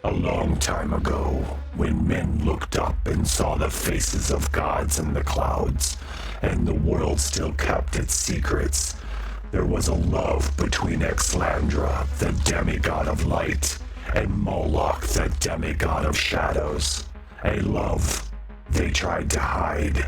A long time ago, when men looked up and saw the faces of gods in the clouds, and the world still kept its secrets, there was a love between Exlandra, the demigod of light, and Moloch, the demigod of shadows. A love they tried to hide.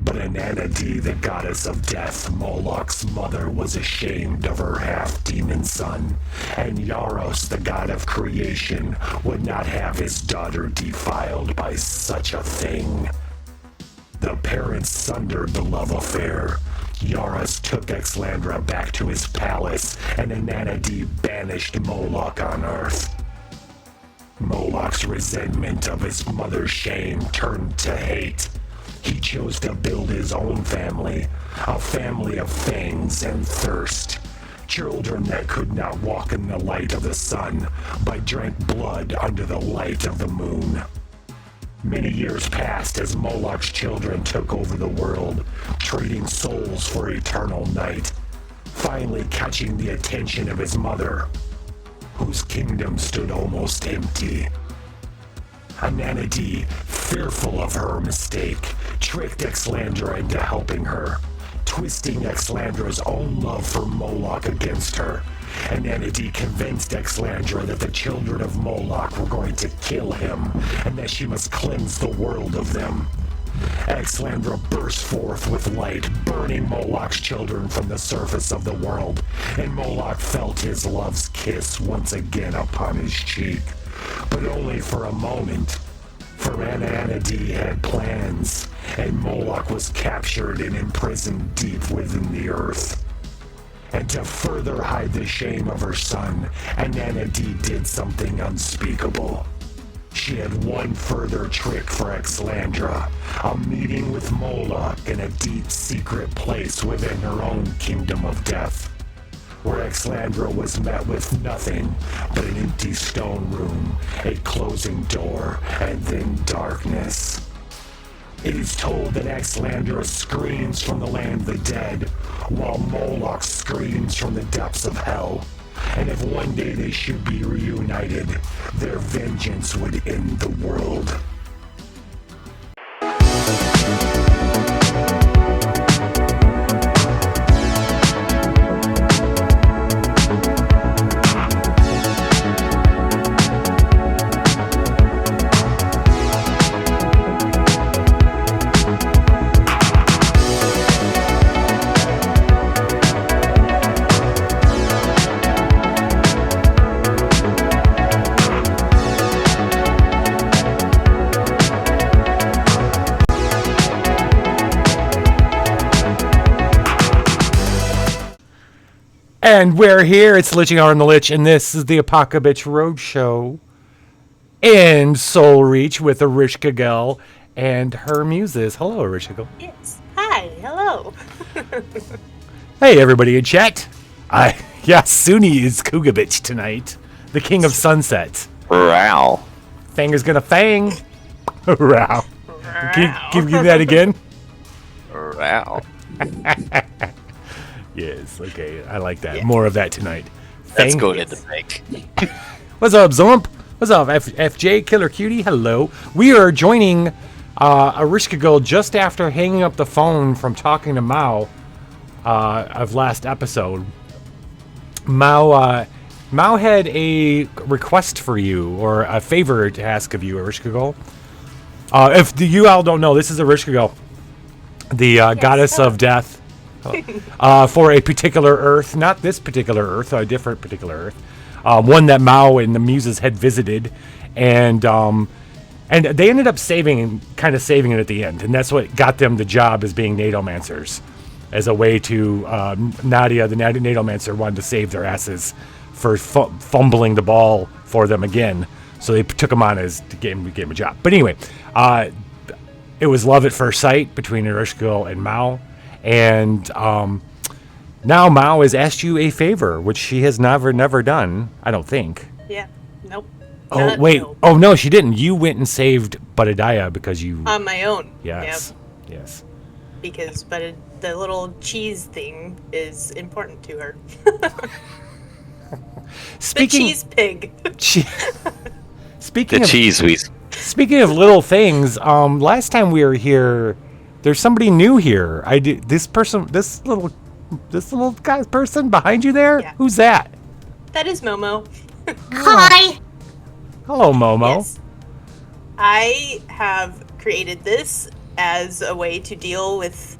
But Annadee, the goddess of death, Moloch's mother, was ashamed of her half-demon son, and Yaros, the god of creation, would not have his daughter defiled by such a thing. The parents sundered the love affair. Yaros took Exlandra back to his palace, and Annadee banished Moloch on Earth. Moloch's resentment of his mother's shame turned to hate. He chose to build his own family, a family of fangs and thirst. Children that could not walk in the light of the sun, but drank blood under the light of the moon. Many years passed as Moloch's children took over the world, trading souls for eternal night, finally catching the attention of his mother, whose kingdom stood almost empty. Annadee, fearful of her mistake, tricked Exlandra into helping her, twisting Exlandra's own love for Moloch against her. Annadee convinced Exlandra that the children of Moloch were going to kill him, and that she must cleanse the world of them. Exlandra burst forth with light, burning Moloch's children from the surface of the world, and Moloch felt his love's kiss once again upon his cheek. But only for a moment, for Annadee had plans, and Moloch was captured and imprisoned deep within the earth. And to further hide the shame of her son, Annadee did something unspeakable. She had one further trick for Exlandra, a meeting with Moloch in a deep secret place within her own kingdom of death, where Exlandra was met with nothing but an empty stone room, a closing door, and then darkness. It is told that Exlandra screams from the land of the dead, while Moloch screams from the depths of hell. And if one day they should be reunited, their vengeance would end the world. And we're here, it's Liching on the Lich, and this is the Apocabitch Roadshow in Soul Reach with Ereshkigal and her muses. Hello, Ereshkigal. Yes. Hi. Hello. Hey, everybody in chat. Suni is Kugabitch tonight, the king of sunset. Row. Fanger's gonna fang. Row. Can you give that again? Row. Yes, okay, I like that. Yeah. More of that tonight. Let's go to the bank. What's up, Zomp? What's up, FJ Killer Cutie? Hello. We are joining Ereshkigal just after hanging up the phone from talking to Mao of last episode. Mao had a request for you, or a favor to ask of you, Ereshkigal. If you all don't know, this is Ereshkigal, the goddess of death. For a particular Earth, not this particular Earth, a different particular Earth, one that Mao and the muses had visited, and they ended up saving it at the end, and that's what got them the job as being Nadomancers, as a way to Nadia, the Nadomancer, wanted to save their asses for fumbling the ball for them again, so they took him on as gave him a job. But anyway, it was love at first sight between Ereshkigal and Mao. And now Mao has asked you a favor, which she has never done, I don't think. Yeah. Nope. Oh, wait. No. Oh, no, she didn't. You went and saved Budadiah because you... On my own. Yes. Yep. Yes. Because the little cheese thing is important to her. The cheese pig. Speaking The of cheese whiz. speaking of little things, last time we were here, there's somebody new here. This little person behind you there. Yeah. Who's that? That is Momo. Hi. Hello, Momo. Yes. I have created this as a way to deal with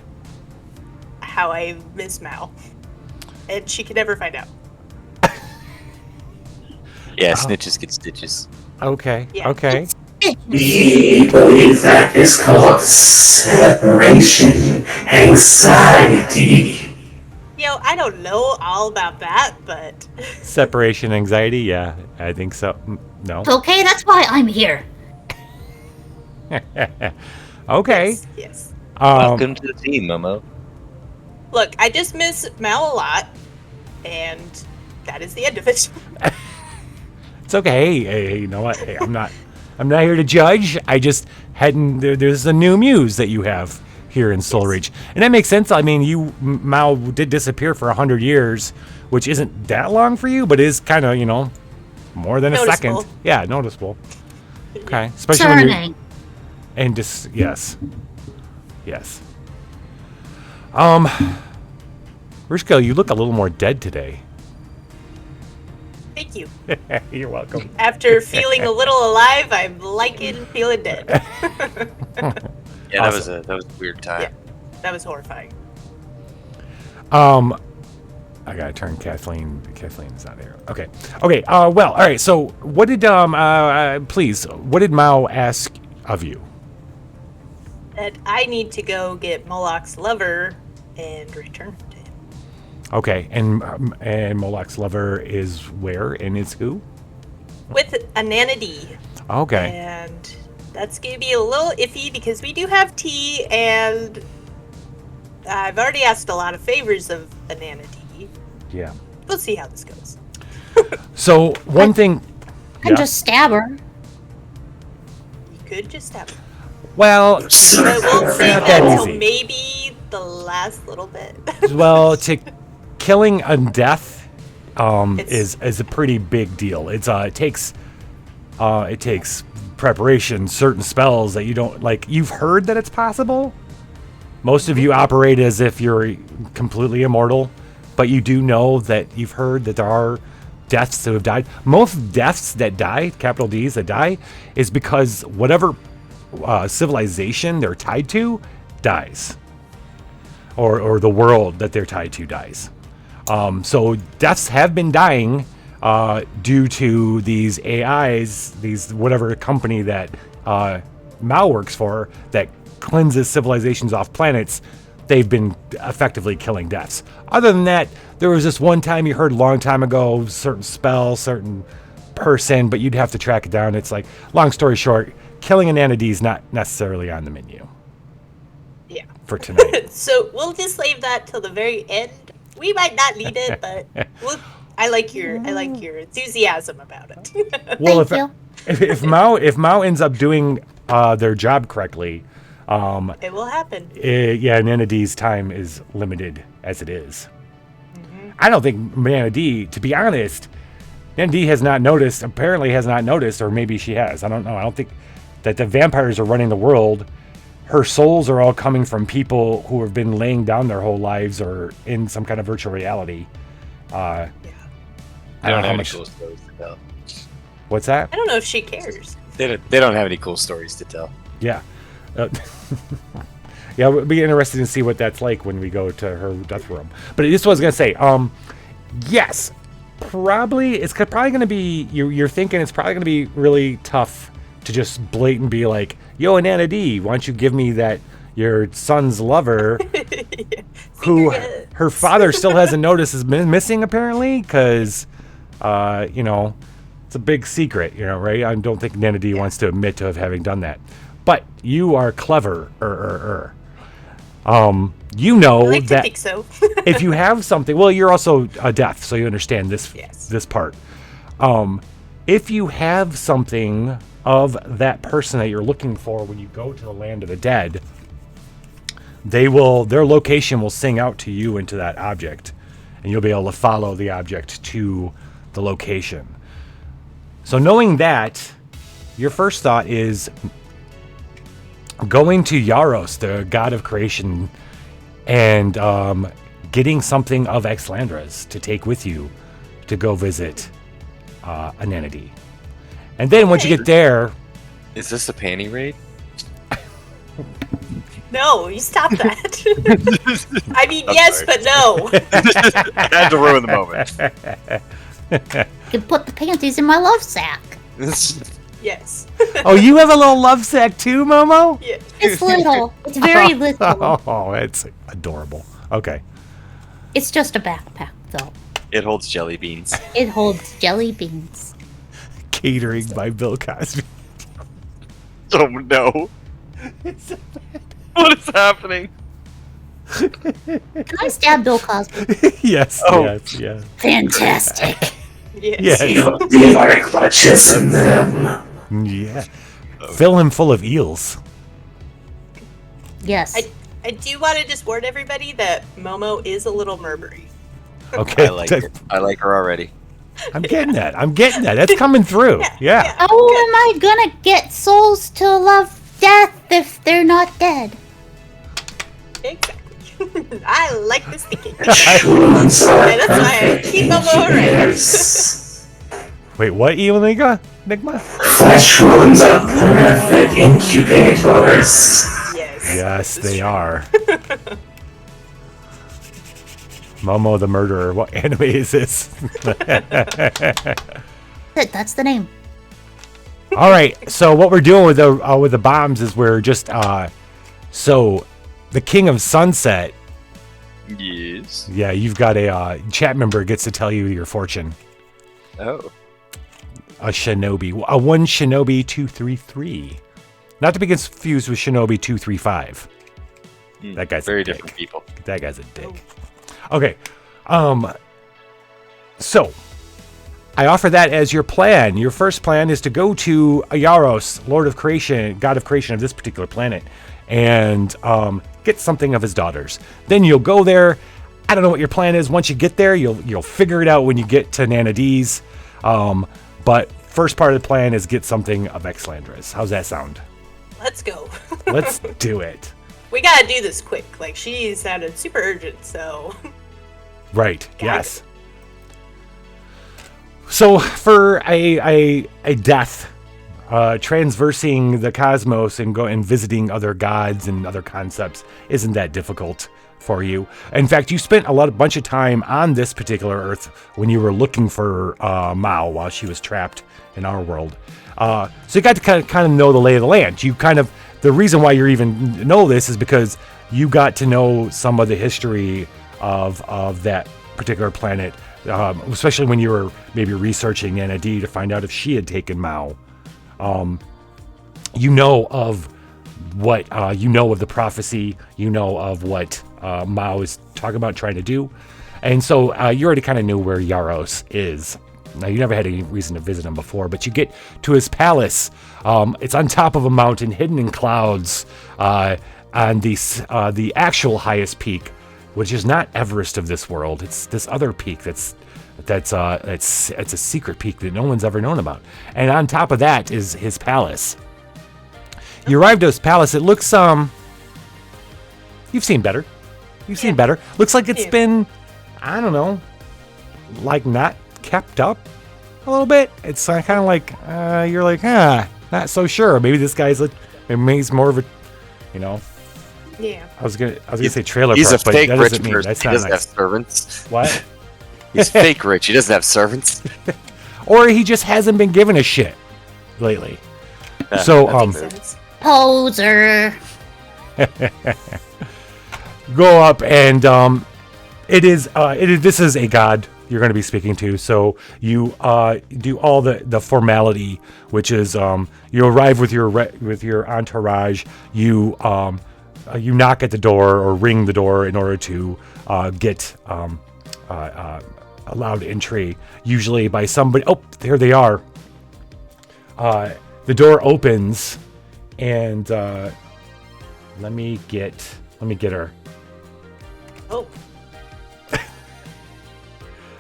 how I miss Mal. And she can never find out. Yeah, snitches get stitches. Okay. Yeah. Okay. We believe that is called separation anxiety. I don't know all about that, but Separation anxiety. Yeah, I think so. No. Okay, that's why I'm here. Okay. yes. Welcome to the team, Momo. Look, I just miss Mal a lot, and that is the end of it. It's okay. Hey, you know what? Hey, I'm not here to judge. I just hadn't. There's a new muse that you have here in Soul Reach, and that makes sense. I mean, Mao did disappear for 100 years, which isn't that long for you, but is kind of more than a Noticeable. second. Yeah, noticeable. Okay, especially when you're Turning. and just yes. Ereshkigal, you look a little more dead today. Thank you. You're welcome. After feeling a little alive, I'm liking feeling dead. Yeah, Awesome. that was a weird time. Yeah. That was horrifying. I gotta turn Kathleen. Kathleen's not here. Okay. Well, all right. So, what did please? What did Mao ask of you? That I need to go get Moloch's lover and return to him. Okay, and Moloch's lover is where and is who? With Annadee. Okay. And that's going to be a little iffy because we do have tea, and I've already asked a lot of favors of Annadee. Yeah. We'll see how this goes. So one thing. And just stab her. You could just have. Well, But we'll save Not that that until easy. maybe the last little bit. well, to killing a death It's- is a pretty big deal. It takes preparation, certain spells that you don't like. You've heard that it's possible. Most of you operate as if you're completely immortal, but you do know that you've heard that there are deaths that have died. Most deaths that die, capital D's that die, is because whatever civilization they're tied to dies, or the world that they're tied to dies. So deaths have been dying due to these AIs, these whatever company that Mao works for that cleanses civilizations off planets. They've been effectively killing deaths. Other than that, there was this one time you heard a long time ago, certain spell, certain person, but you'd have to track it down. It's like, long story short, killing an Annadee is not necessarily on the menu Yeah. for tonight. So we'll just leave that till the very end. We might not need it, but I like your enthusiasm about it. Well, Thank you. if Mao ends up doing their job correctly, It will happen. yeah, Annadee's time is limited as it is. I don't think Annadee, to be honest, Annadee has not noticed, apparently has not noticed, or maybe she has. I don't know. I don't think that the vampires are running the world. Her souls are all coming from people who have been laying down their whole lives or in some kind of virtual reality. I They don't don't know have how any much. cool stories to tell. What's that? I don't know if she cares. They don't have any cool stories to tell. Yeah. Yeah, we'll be interested to see what that's like when we go to her death room. But this was going to say, yes, probably, it's probably going to be, you're thinking it's probably going to be really tough to just blatant be like, yo, Annadee, why don't you give me that, your son's lover, who Secret. her father still hasn't noticed is missing apparently, because, it's a big secret, right? I don't think Annadee wants to admit to having done that. But you are clever. You know I like to that think so. if you have something, well, you're also deaf, so you understand this Yes. this part. If you have something of that person that you're looking for when you go to the land of the dead, their location will sing out to you into that object, and you'll be able to follow the object to the location. So knowing that, your first thought is going to Yaros, the god of creation, and getting something of Exlandra's to take with you to go visit Annadee. And then once you get there... Is this a panty raid? No, you stop that. I mean, I'm yes, sorry. but no. I had to ruin the moment. You can put the panties in my love sack. Yes. Oh, you have a little love sack too, Momo? Yeah. It's little. It's very little. Oh, it's adorable. Okay. It's just a backpack, though. It holds jelly beans. It holds jelly beans. Catering by Bill Cosby. Oh no. What is happening? Can I stab Bill Cosby? Yes, Oh. yes. Fantastic. Yes. Leave our clutches in them. Yeah. Fill him full of eels. Yes. I do want to just warn everybody that Momo is a little murmury. Okay. I like it. I like her already. I'm getting that. That's coming through. Yeah. Yeah. How am I gonna get souls to love death if they're not dead? Exactly. I like this thinking. Shrooms are And that's why I keep Momo right. incubators. Wait, what, Enigma? Flesh wounds are perfect incubators. Yes. Yes, they are. Momo the Murderer. What anime is this? That's the name. All right. So what we're doing with the bombs is we're just so the King of Sunset. Yes. Yeah, you've got a chat member gets to tell you your fortune. Oh. A shinobi, a one shinobi 233, not to be confused with shinobi 235. That guy's very a dick. different people. That guy's a dick. Okay, so I offer that as your plan. Your first plan is to go to Yaros, Lord of Creation, God of Creation of this particular planet, and get something of his daughters. Then you'll go there. I don't know what your plan is. Once you get there, you'll figure it out when you get to Annadee's. But first part of the plan is get something of Exlandra's. How's that sound? Let's go. Let's do it. We gotta do this quick. Like, she sounded super urgent, so. Right. Yeah. Yes. So for a death, transversing the cosmos and visiting other gods and other concepts isn't that difficult for you. In fact, you spent a bunch of time on this particular Earth when you were looking for Mao while she was trapped in our world. So you got to kind of know the lay of the land. The reason why you even know this is because you got to know some of the history of that particular planet, especially when you were maybe researching Annadee to find out if she had taken Mao. You know of what you know of the prophecy. You know of what Mao is talking about trying to do, and so you already kind of knew where Yaros is. Now, you never had any reason to visit him before, but you get to his palace. It's on top of a mountain, hidden in clouds, on the actual highest peak, which is not Everest of this world. It's this other peak that's a secret peak that no one's ever known about. And on top of that is his palace. You arrived at his palace. It looks you've seen better. Seen better. Looks like it's been, I don't know, like not kept up a little bit. It's kind of like you're like, not so sure. Maybe this guy's maybe he's more of a, Yeah. I was gonna say trailer He's park, a but fake that rich doesn't mean person. that's He not doesn't have nice. servants. What? He's fake rich. He doesn't have servants. Or he just hasn't been given a shit lately. So Makes sense. Poser. go up and this is a god you're going to be speaking to, so you do all the formality, which is you arrive with your entourage. You knock at the door or ring the door in order to get allowed entry, usually by somebody. Oh, there they are. The door opens, and let me get Let me get her. Oh.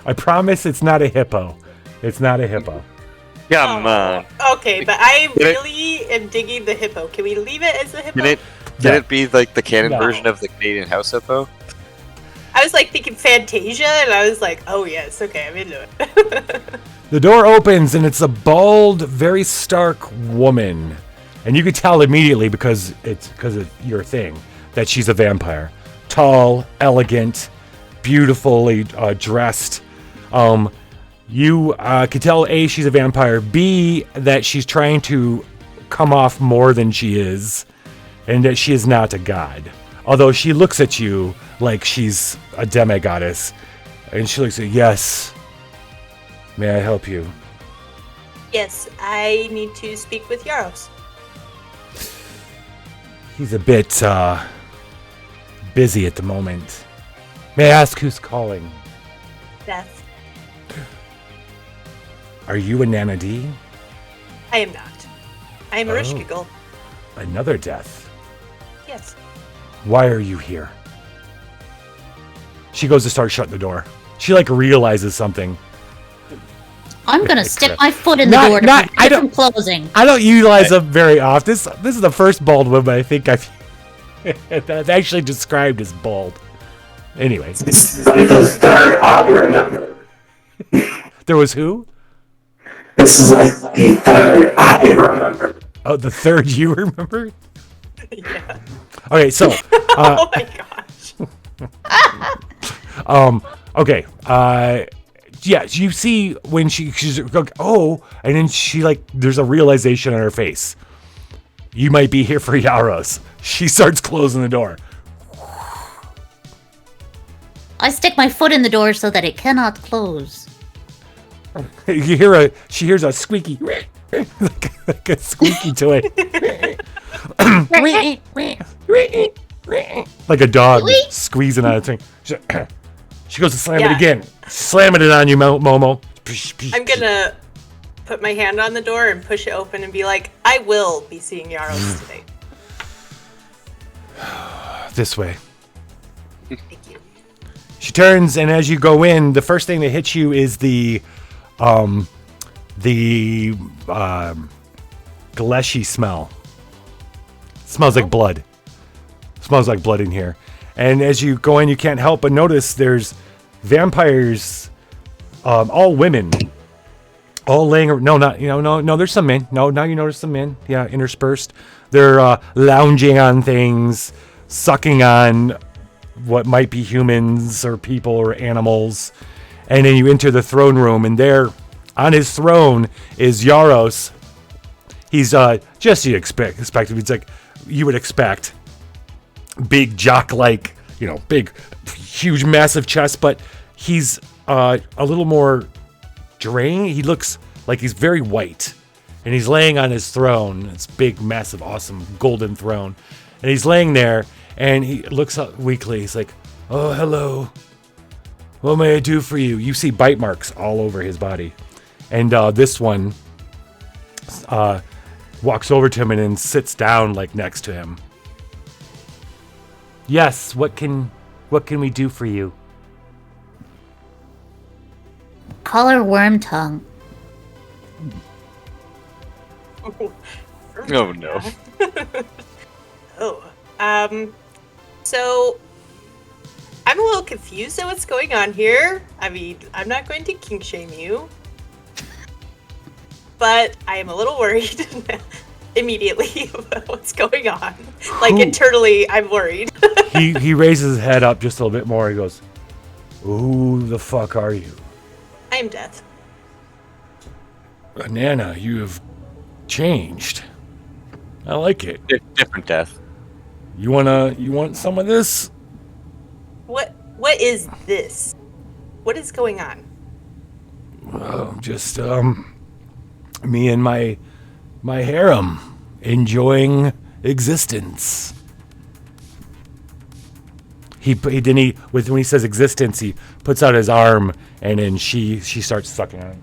I promise it's not a hippo. It's not a hippo. Come on. Okay, but I Did it- really am digging the hippo. Can we leave it as the hippo? Can it be like the canon No. version of the Canadian house hippo? I was like thinking Fantasia, and I was like, oh yes, okay, I'm into it. The door opens and it's a bald, very stark woman. And you can tell immediately because of your thing that she's a vampire. Tall, elegant, beautifully dressed. You can tell A, she's a vampire. B, that she's trying to come off more than she is. And that she is not a god. Although she looks at you like she's a demigoddess. And she looks at you, yes. May I help you? Yes, I need to speak with Yaros. He's a bit busy at the moment. May I ask who's calling? Death. Are you Annadee? I am not. I am Ereshkigal. Another death. Yes. Why are you here? She goes to start shutting the door. She realizes something. I'm gonna stick my foot in the Not- door to not- prevent it from closing. I don't utilize them very often. This is the first bald woman I think I've that's actually described as bald. Anyway. This is like the third I remember. There was who? This is like the third I remember. Oh, the third you remember? Yeah. Okay, so Oh my gosh. okay. Yeah, you see when she's like, oh, and then she there's a realization on her face. You might be here for Yaros. She starts closing the door. I stick my foot in the door so that it cannot close. She hears a squeaky, like a squeaky toy, like a dog squeezing on a thing. She goes to slam it again, slamming it on you, Momo. I'm gonna put my hand on the door and push it open and be like, I will be seeing Yaros today. This way. Thank you. She turns, and as you go in, the first thing that hits you is the fleshy smell. It smells like blood. It smells like blood in here. And as you go in, you can't help but notice there's vampires, all women, all laying. No. There's some men. No, now you notice some men. Yeah, interspersed. They're lounging on things, sucking on what might be humans or people or animals. And then you enter the throne room, and there, on his throne, is Yaros. He's just you expect. It's like you would expect. Big jock-like, big, huge, massive chest, but he's a little more drained. He looks like he's very white, and he's laying on his throne. It's big, massive, awesome golden throne, and he's laying there, and he looks up weakly. He's like, "Oh, hello. What may I do for you?" You see bite marks all over his body, and this one walks over to him and then sits down next to him. Yes, what can we do for you? Call her Worm Tongue. Oh no. So I'm a little confused at what's going on here. I mean, I'm not going to kink shame you, but I am a little worried immediately about what's going on. Internally, I'm worried. He raises his head up just a little bit more. He goes, "Who the fuck are you?" I am Death. Nana, you have changed. I like it. Different death. You want some of this? What is this? What is going on? Just me and my harem enjoying existence. When he says existence, he puts out his arm, and then she starts sucking on him.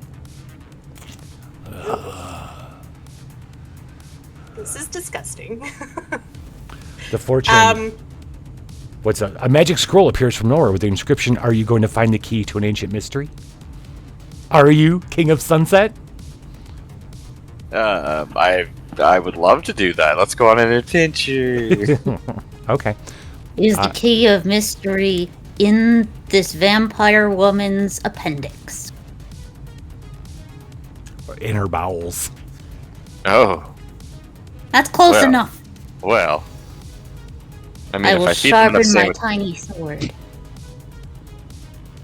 This is disgusting. The fortune. What's a magic scroll appears from nowhere with the inscription, "Are you going to find the key to an ancient mystery? Are you King of Sunset?" I would love to do that. Let's go on an adventure. Okay. Is the key of mystery in this vampire woman's appendix? In her bowels. Oh, That's close Well. enough. well. I mean, I if will I feed them enough sharpen my sandwich- tiny sword.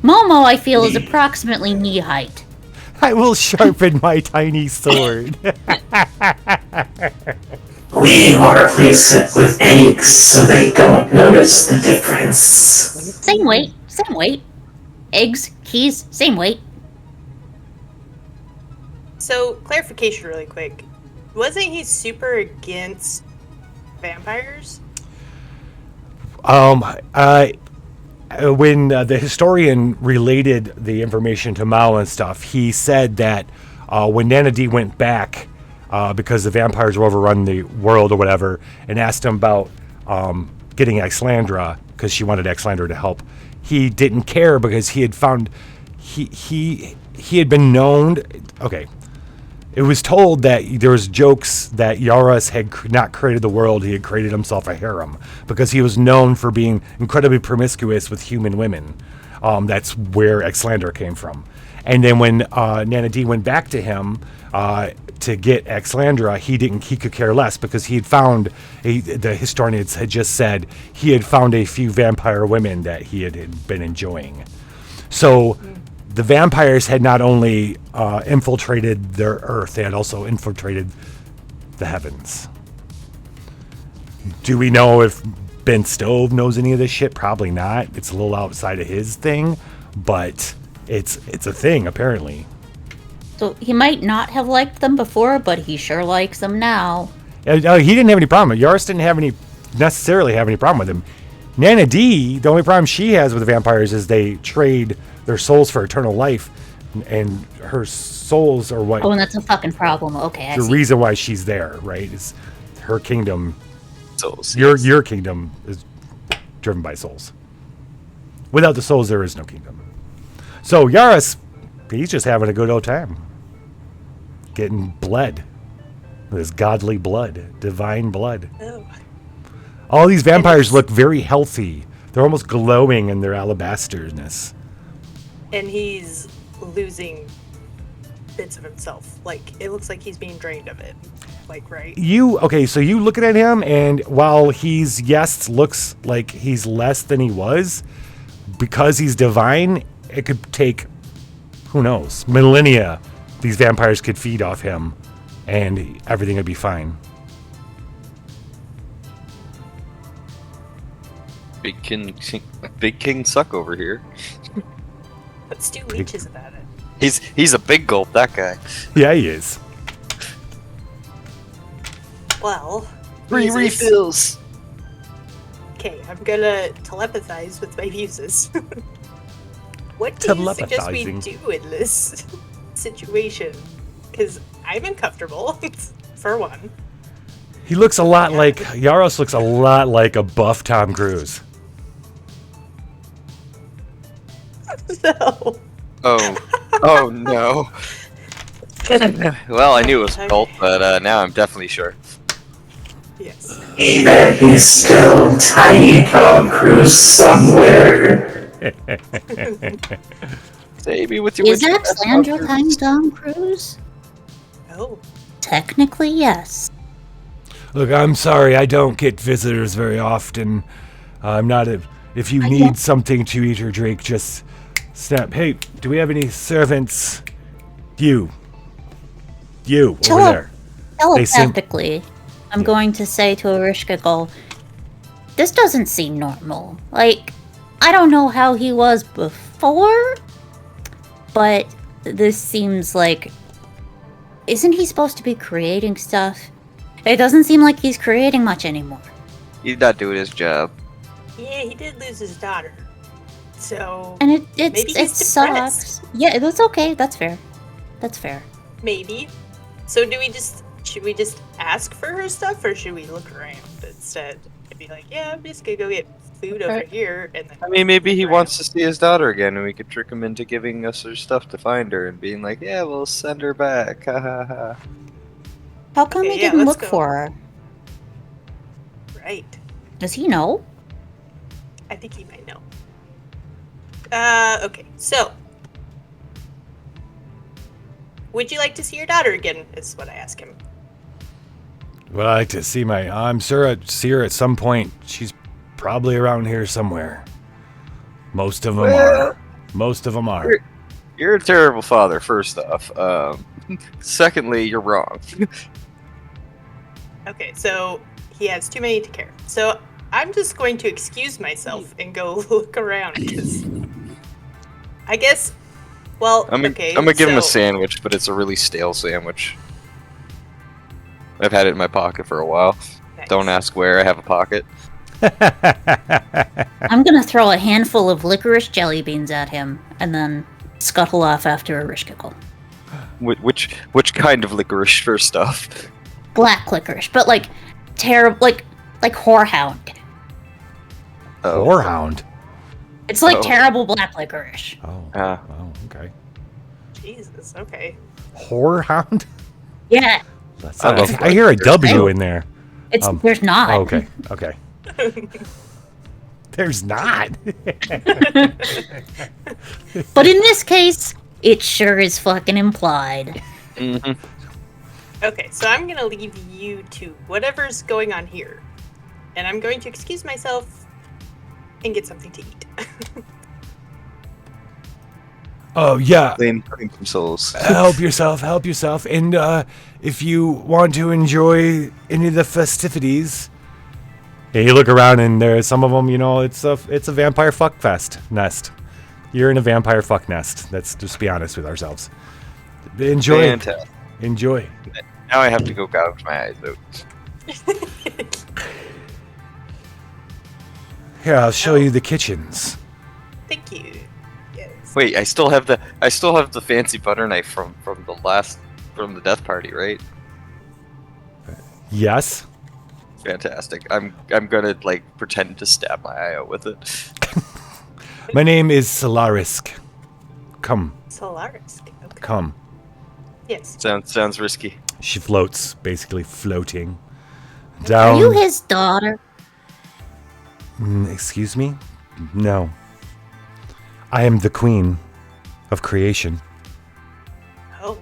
Momo, I feel, is approximately knee height. I will sharpen my tiny sword. We want to replace it with eggs so they don't notice the difference. Same weight, same weight. Eggs, keys, same weight. So, clarification really quick. Wasn't he super against vampires? When the historian related the information to Mao and stuff, he said that when Annadee went back, because the vampires were overrun the world or whatever, and asked him about getting Exlandra, because she wanted Exlandra to help, he didn't care because he had found he had been known. Okay. It was told that there was jokes that Yaros had not created the world, he had created himself a harem, because he was known for being incredibly promiscuous with human women. That's where Exlander came from. And then when Annadee went back to him to get Exlandra, he could care less, because he had found, the historians had just said, he had found a few vampire women that he had been enjoying. So the vampires had not only infiltrated their Earth, they had also infiltrated the heavens. Do we know if Ben Stove knows any of this shit? Probably not. It's a little outside of his thing, but it's a thing, apparently. So he might not have liked them before, but he sure likes them now. He didn't have any problem. Yaris didn't necessarily have any problem with him. Annadee, the only problem she has with the vampires is they trade their souls for eternal life, and her souls are what Oh, and that's a fucking problem. Okay, I the see. reason why she's there, right? Is her kingdom. Souls, Your kingdom is driven by souls. Without the souls, there is no kingdom. So Yaris, he's just having a good old time, getting bled, this godly blood, divine blood. Oh. All these vampires look very healthy. They're almost glowing in their alabasterness. And he's losing bits of himself. Like, it looks like he's being drained of it. Like, right? So you looking at him, and while looks like he's less than he was, because he's divine, it could take, who knows, millennia. These vampires could feed off him, and everything would be fine. Big King suck over here. But Stu leeches about it. He's a big gulp, that guy. Yeah, he is. Well, Free muses. refills. Okay, I'm gonna telepathize with my muses. What do you suggest we Telepathizing. do in this situation? Because I'm uncomfortable, for one. He looks a lot like Yaros. Looks a lot like a buff Tom Cruise. No. Oh no. Well, I knew it was a cult, but now I'm definitely sure. Yes. Even he's still tiny Tom Cruise somewhere. Save me with your Is witch- Alexandra Tiny Tom Cruise? Oh. Technically, yes. Look, I'm sorry, I don't get visitors very often. I'm not a. If you I need don't- something to eat or drink, just snap. Hey, do we have any servants? You over there. They seem- Telepathically, I'm going to say to Ereshkigal, this doesn't seem normal. Like, I don't know how he was before, but this seems like... Isn't he supposed to be creating stuff? It doesn't seem like he's creating much anymore. He's not doing his job. Yeah, he did lose his daughter. So, And it Maybe he's sucks. Yeah, that's okay. That's fair. That's fair. maybe. So should we just ask for her stuff, or should we look around instead and be like, yeah, I'm just gonna go get food over here, and then I mean, maybe he around. wants to see his daughter again, and we could trick him into giving us her stuff to find her, and being like, "Yeah, we'll send her back." Ha ha ha. How come Okay, he yeah, didn't let's look go. for her? Right. Does he know? I think he might know. Okay, so. Would you like to see your daughter again, is what I ask him. Well, I like to see I'm sure I'd see her at some point. She's probably around here somewhere. Most of them are. Most of them are. You're a terrible father, first off. Secondly, you're wrong. Okay, so he has too many to care. So I'm just going to excuse myself and go look around, because I guess, well, I'm okay. gonna give him a so- sandwich, but it's a really stale sandwich. I've had it in my pocket for a while. Nice. Don't ask where. I have a pocket. I'm gonna throw a handful of licorice jelly beans at him and then scuttle off after Ereshkigal. Which kind of licorice first off? Black licorice, but like terrible, like whorehound. Oh. Whorehound. It's like Oh. terrible black licorice. Oh. Ah. Oh, okay. Jesus, okay. Whorehound? Yeah, That's I love I hear a licorice. W in there. it's there's not. Oh, okay. Okay. There's not. But in this case, it sure is fucking implied. Mhm. Okay, so I'm gonna leave you to whatever's going on here. And I'm going to excuse myself and get something to eat. Oh, yeah. Clean some souls. Help yourself. And if you want to enjoy any of the festivities, yeah, you look around and there's some of them. You know, it's a vampire fuck fest nest. You're in a vampire fuck nest. Let's just be honest with ourselves. Enjoy. Fantastic. Enjoy. Now I have to go gouge my eyes out. Here, I'll show you the kitchens. Thank you. Yes. Wait, I still have the fancy butter knife from the death party, right? Yes. Fantastic. I'm gonna like pretend to stab my eye out with it. My name is Solarisk. Come. Solaris. Okay. Come. Yes. Sounds risky. She floats, basically floating Are down. you his daughter? Excuse me? No. I am the queen of creation. Oh.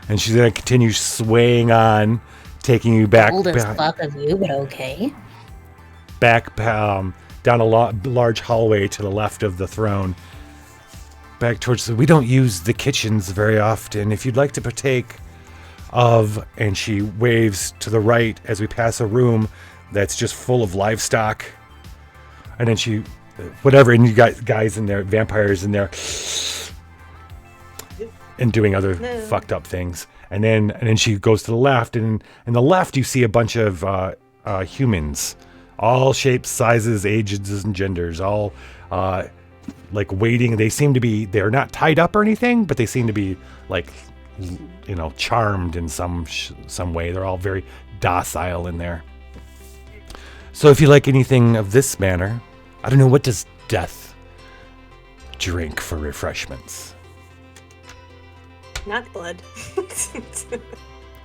And she's going to continue swaying on, taking you back Old as back, fuck of you, but okay. down a large hallway to the left of the throne. Back towards we don't use the kitchens very often. If you'd like to partake of, and she waves to the right as we pass a room that's just full of livestock. And then she, whatever, and you got guys in there, vampires in there, and doing other fucked up things. And then she goes to the left, and in the left you see a bunch of humans, all shapes, sizes, ages, and genders, all like waiting. They seem to be, they're not tied up or anything, but they seem to be like, you know, charmed in some way. They're all very docile in there. So if you like anything of this manner, I don't know, what does Death drink for refreshments? Not blood.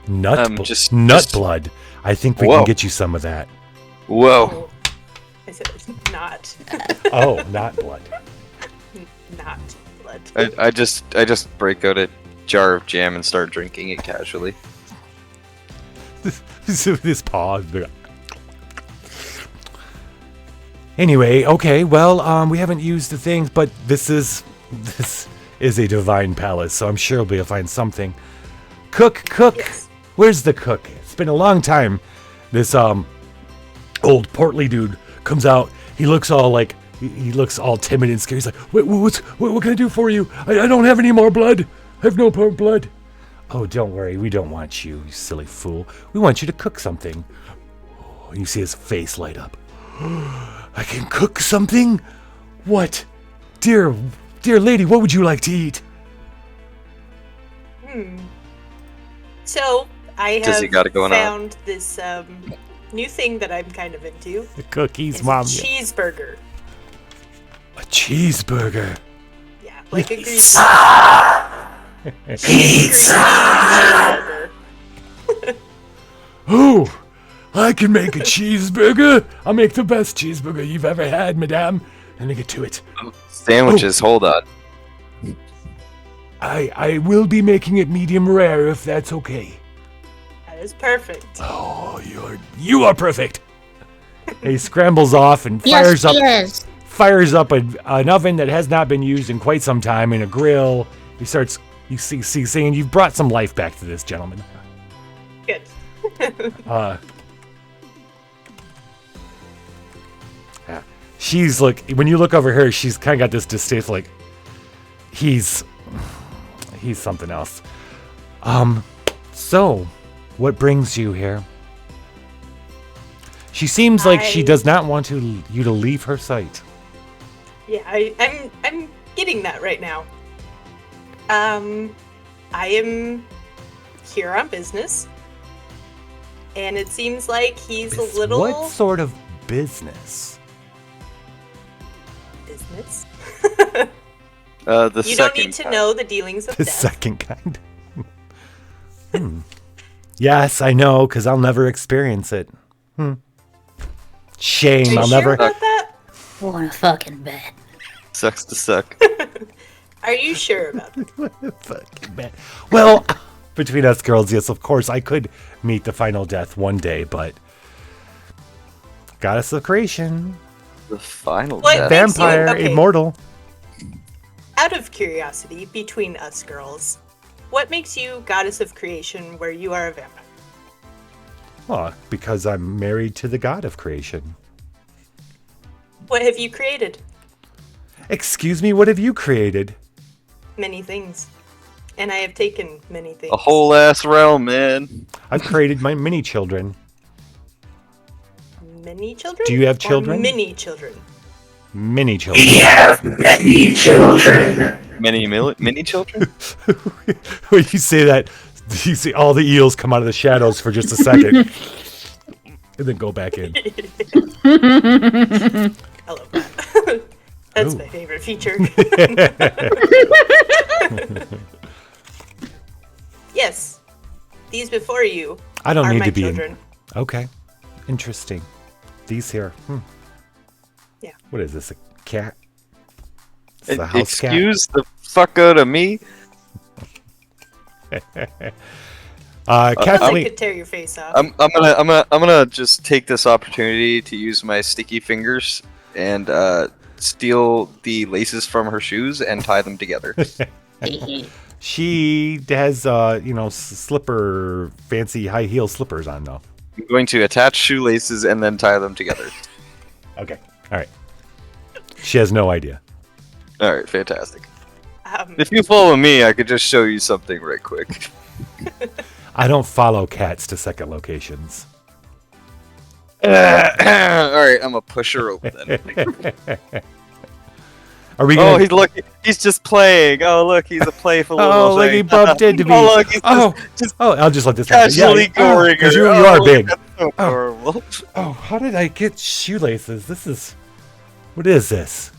Nut blood. I think we Whoa. can get you some of that. Whoa. Oh. I said not. Oh, not blood. Not blood. I just break out a jar of jam and start drinking it casually. This pause. Anyway, okay, well, we haven't used the things, but this is a divine palace, so I'm sure we'll be able to find something. Cook! Yes. Where's the cook? It's been a long time. This old portly dude comes out. He looks all like he looks all timid and scared. He's like, what can I do for you? I don't have any more blood. I have no more blood. Oh, don't worry. We don't want you, you silly fool. We want you to cook something. Oh, you see his face light up. I can cook something? What? Dear lady, what would you like to eat? So I Does he have got it going on? found this new thing that I'm kind of into The cookies, is Mom. a cheeseburger. A cheeseburger. Yeah, like a greasy cheeseburger. Oh, I can make a cheeseburger. I'll make the best cheeseburger you've ever had, madame. Let me get to it. Sandwiches, hold on. I will be making it medium rare if that's okay. That is perfect. Oh, you are perfect. He scrambles off and Yes, he is. fires up an oven that has not been used in quite some time in a grill. He starts saying, "You've brought some life back to this, gentleman." Good. Yeah. She's like, when you look over her, she's kind of got this distaste, like he's something else. So what brings you here? She seems like she does not want you to leave her sight. Yeah, I'm getting that right now. I am here on business, and it seems like he's a little What sort of business? business. The You second don't need to kind. know the dealings of The death. second kind. Yes, I know, because I'll never experience it. Shame, Are you I'll sure never. about that? Wanna fucking bet. Sucks to suck. Are you sure about that? Fucking bad. Well, between us girls, yes, of course, I could meet the final death one day, but goddess of creation, The final What death. makes you- vampire, okay. immortal. Out of curiosity, between us girls, what makes you goddess of creation where you are a vampire? Well, because I'm married to the god of creation. What have you created? Excuse me, what have you created? Many things. And I have taken many things. A whole ass realm, man. I've created my mini children. Many children? Do you have Or children? mini children. Mini children. We have many children. Many children? When you say that, you see all the eels come out of the shadows for just a second. And then go back in. I love that. That's Ooh. my favorite feature. Yes. These before you I don't are need my to be children. in. Okay. Interesting. These here. Yeah. What is this? A cat? It's a house Excuse the fuck out of me? cat. I Kathleen. could tear your face off. I'm gonna just take this opportunity to use my sticky fingers and steal the laces from her shoes and tie them together. She has, slipper, fancy high heel slippers on though. I'm going to attach shoelaces and then tie them together. Okay. All right. She has no idea. All right, fantastic. If you follow me, I could just show you something right quick. I don't follow cats to second locations. All right, I'm gonna push her over then. Are we Oh, gonna? he's lucky. He's just playing. Oh, look, he's a playful little Oh, look, thing. he bumped into me. Oh, look, he's Oh, just I'll just let this happen. casually goring her. because you Oh, are look, big. that's so adorable. Oh, how did I get shoelaces? What is this?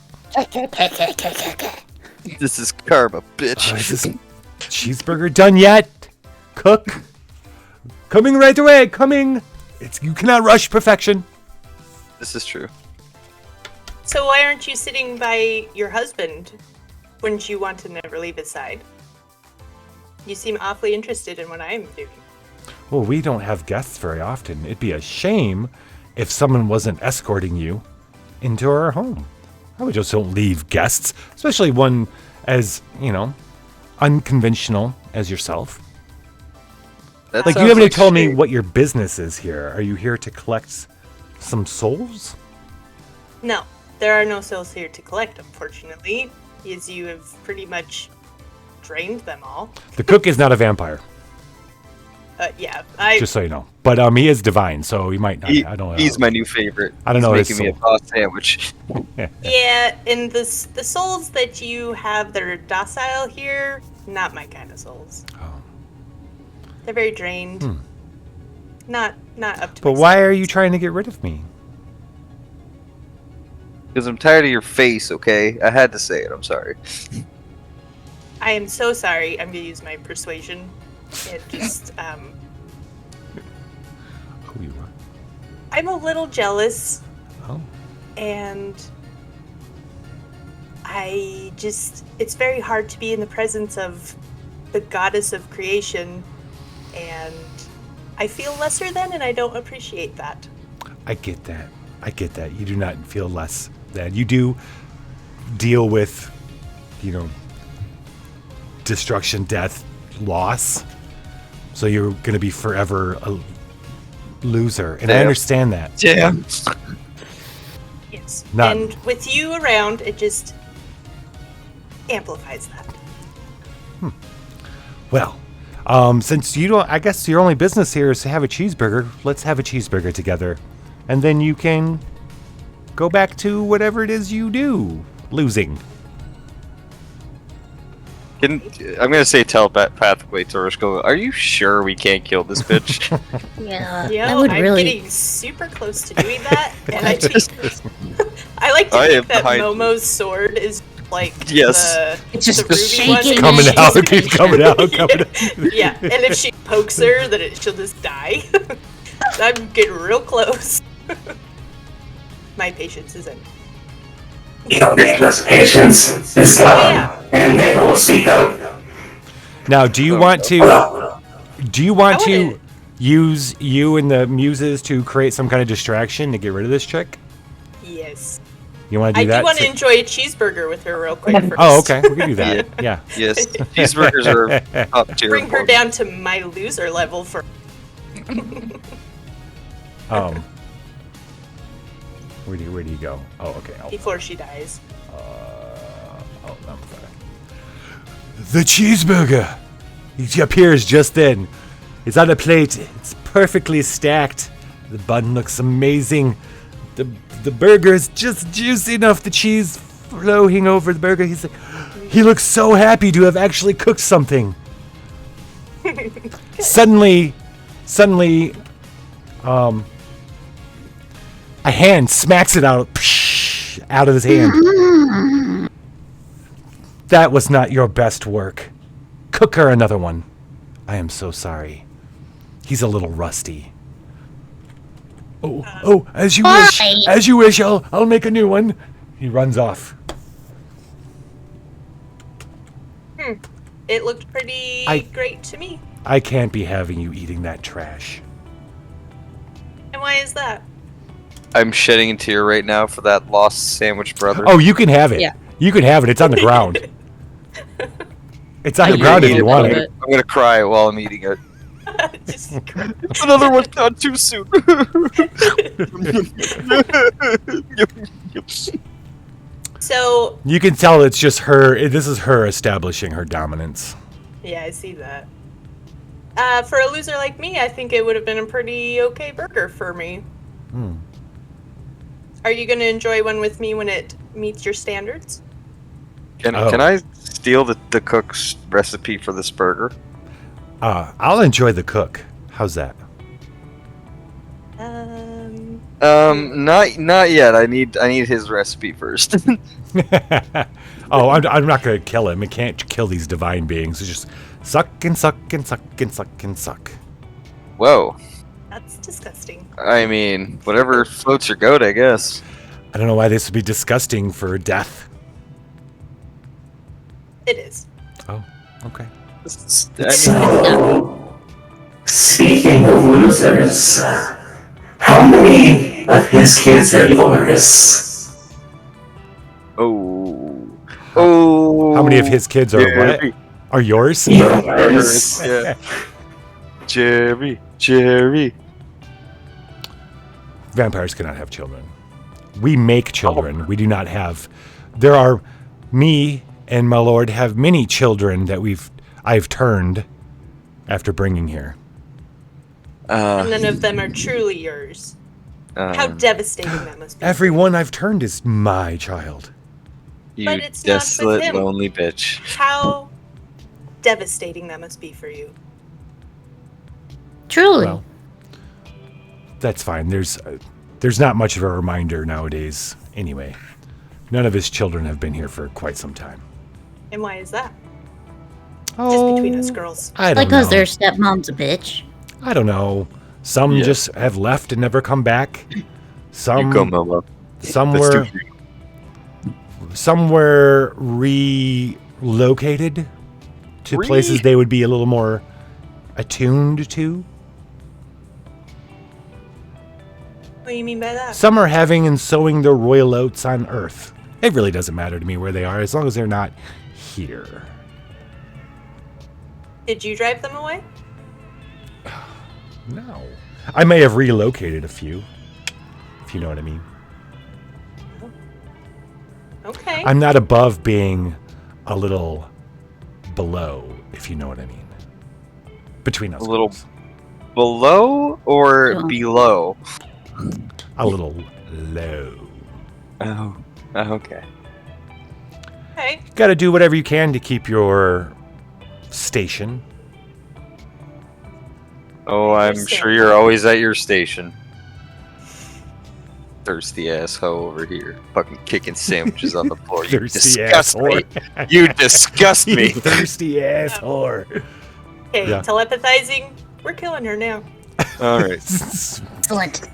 This is karma, bitch. Oh, is this cheeseburger done yet? Cook. Coming right away. Coming. You cannot rush perfection. This is true. So why aren't you sitting by your husband? Wouldn't you want to never leave his side? You seem awfully interested in what I'm doing. Well, we don't have guests very often. It'd be a shame if someone wasn't escorting you into our home. I would just don't leave guests, especially one as, unconventional as yourself. That Like, you sounds haven't even told me shame. what your business is here. Are you here to collect some souls? No, there are no souls here to collect, unfortunately, as you have pretty much drained them all. The cook is not a vampire, Yeah, just so you know. But he is divine, so he might not. I don't know. He's my new favorite. I don't know He's his making me a soul. tossed sandwich. Yeah, and the souls that you have that are docile here, not my kind of souls. Oh. They're very drained. not up to. But my why are you trying to get rid of me? Because I'm tired of your face, okay? I had to say it, I'm sorry. I am so sorry. I'm gonna use my persuasion and just Who you are? I'm a little jealous, Oh. and it's very hard to be in the presence of the goddess of creation, and I feel lesser than, and I don't appreciate that. I get that. You do not feel less than. You do deal with, destruction, death, loss. So you're going to be forever a loser. And I understand that. Damn. Yes. Not- And with you around, it just amplifies that. Well, since you don't, I guess your only business here is to have a cheeseburger. Let's have a cheeseburger together. And then you can go back to whatever it is you do, losing. I'm gonna say telepathically to Ereshkigal, are you sure we can't kill this bitch? Yeah, Yeah, that would I'm really. getting super close to doing that, and I like to I am think that behind- Momo's sword is like Yes. It's just the ruby shaking. one. Coming She's out, gonna- keeps coming out, coming out. Yeah, and if she pokes her, then she'll just die. I'm getting real close. My patience is in. Your business patience is gone, and they will speak out. Now, do you want to I wanna- use you and the muses to create some kind of distraction to get rid of this chick? Yes. You want to I do that? do want to enjoy a cheeseburger with her real quick first. Oh, okay. We can do that. Yeah. Yes, cheeseburgers are top tier. Bring her for me. down to my loser level for. Where do you go? Oh, okay. Before she dies. I'm sorry. The cheeseburger. He appears just then. It's on a plate. It's perfectly stacked. The bun looks amazing. The burger is just juicy enough. The cheese flowing over the burger. He looks so happy to have actually cooked something. Suddenly, a hand smacks it out of his hand. That was not your best work. Cook her another one. I am so sorry. He's a little rusty. Oh, as you wish. Why? As you wish. I'll make a new one. He runs off. It looked pretty great to me. I can't be having you eating that trash. And why is that? I'm shedding a tear right now for that lost sandwich brother. Oh, you can have it. Yeah. You can have it. It's on the ground. It's on the Yeah, ground if yeah, you want yeah. it. I'm gonna cry while I'm eating it. Just, Another one gone too soon. so, You can tell it's just her. This is her establishing her dominance. yeah, I see that. For a loser like me, I think it would have been a pretty okay burger for me. Are you going to enjoy one with me when it meets your standards? Can Oh. I steal the cook's recipe for this burger? I'll enjoy the cook. How's that? Not yet. I need his recipe first. Oh, I'm not going to kill him. I can't kill these divine beings. It's just suck and suck and suck and suck and suck. Whoa. That's disgusting. I mean, whatever floats your goat, I guess. I don't know why this would be disgusting for death. It is. Oh, okay. I mean, So, speaking of losers, how many of his kids are yours? oh. How many of his kids are Jerry. what? Are yours? Yours. Yeah. Jerry. Vampires cannot have children. We make children. We do not have. There are me and my lord have many children that I've turned after bringing here. And none of them are truly yours. How devastating that must be. Everyone I've turned is my child. You But it's not with desolate, him. lonely bitch. How devastating that must be for you. Truly. Well, That's fine. There's not much of a reminder nowadays. Anyway, none of his children have been here for quite some time. And why is that? Oh, Just between us girls. I don't Because know. their stepmom's a bitch. I don't know. Some just have left and never come back. Some You go, Momo. somewhere relocated to places they would be a little more attuned to. What do you mean by that? Some are having and sowing their royal oats on Earth. It really doesn't matter to me where they are, as long as they're not here. Did you drive them away? No. I may have relocated a few, if you know what I mean. Okay. I'm not above being a little below, if you know what I mean. Between us. A little girls. below or Yeah. below? A little low. Oh, okay. Okay. Got to do whatever you can to keep your station. Oh, I'm sure you're always at your station. Thirsty ass hoe over here, fucking kicking sandwiches on the floor. You Thirsty ass disgust me. whore. You disgust You me. thirsty ass whore. Okay, Yeah. telepathizing. We're killing her now. All right. Excellent.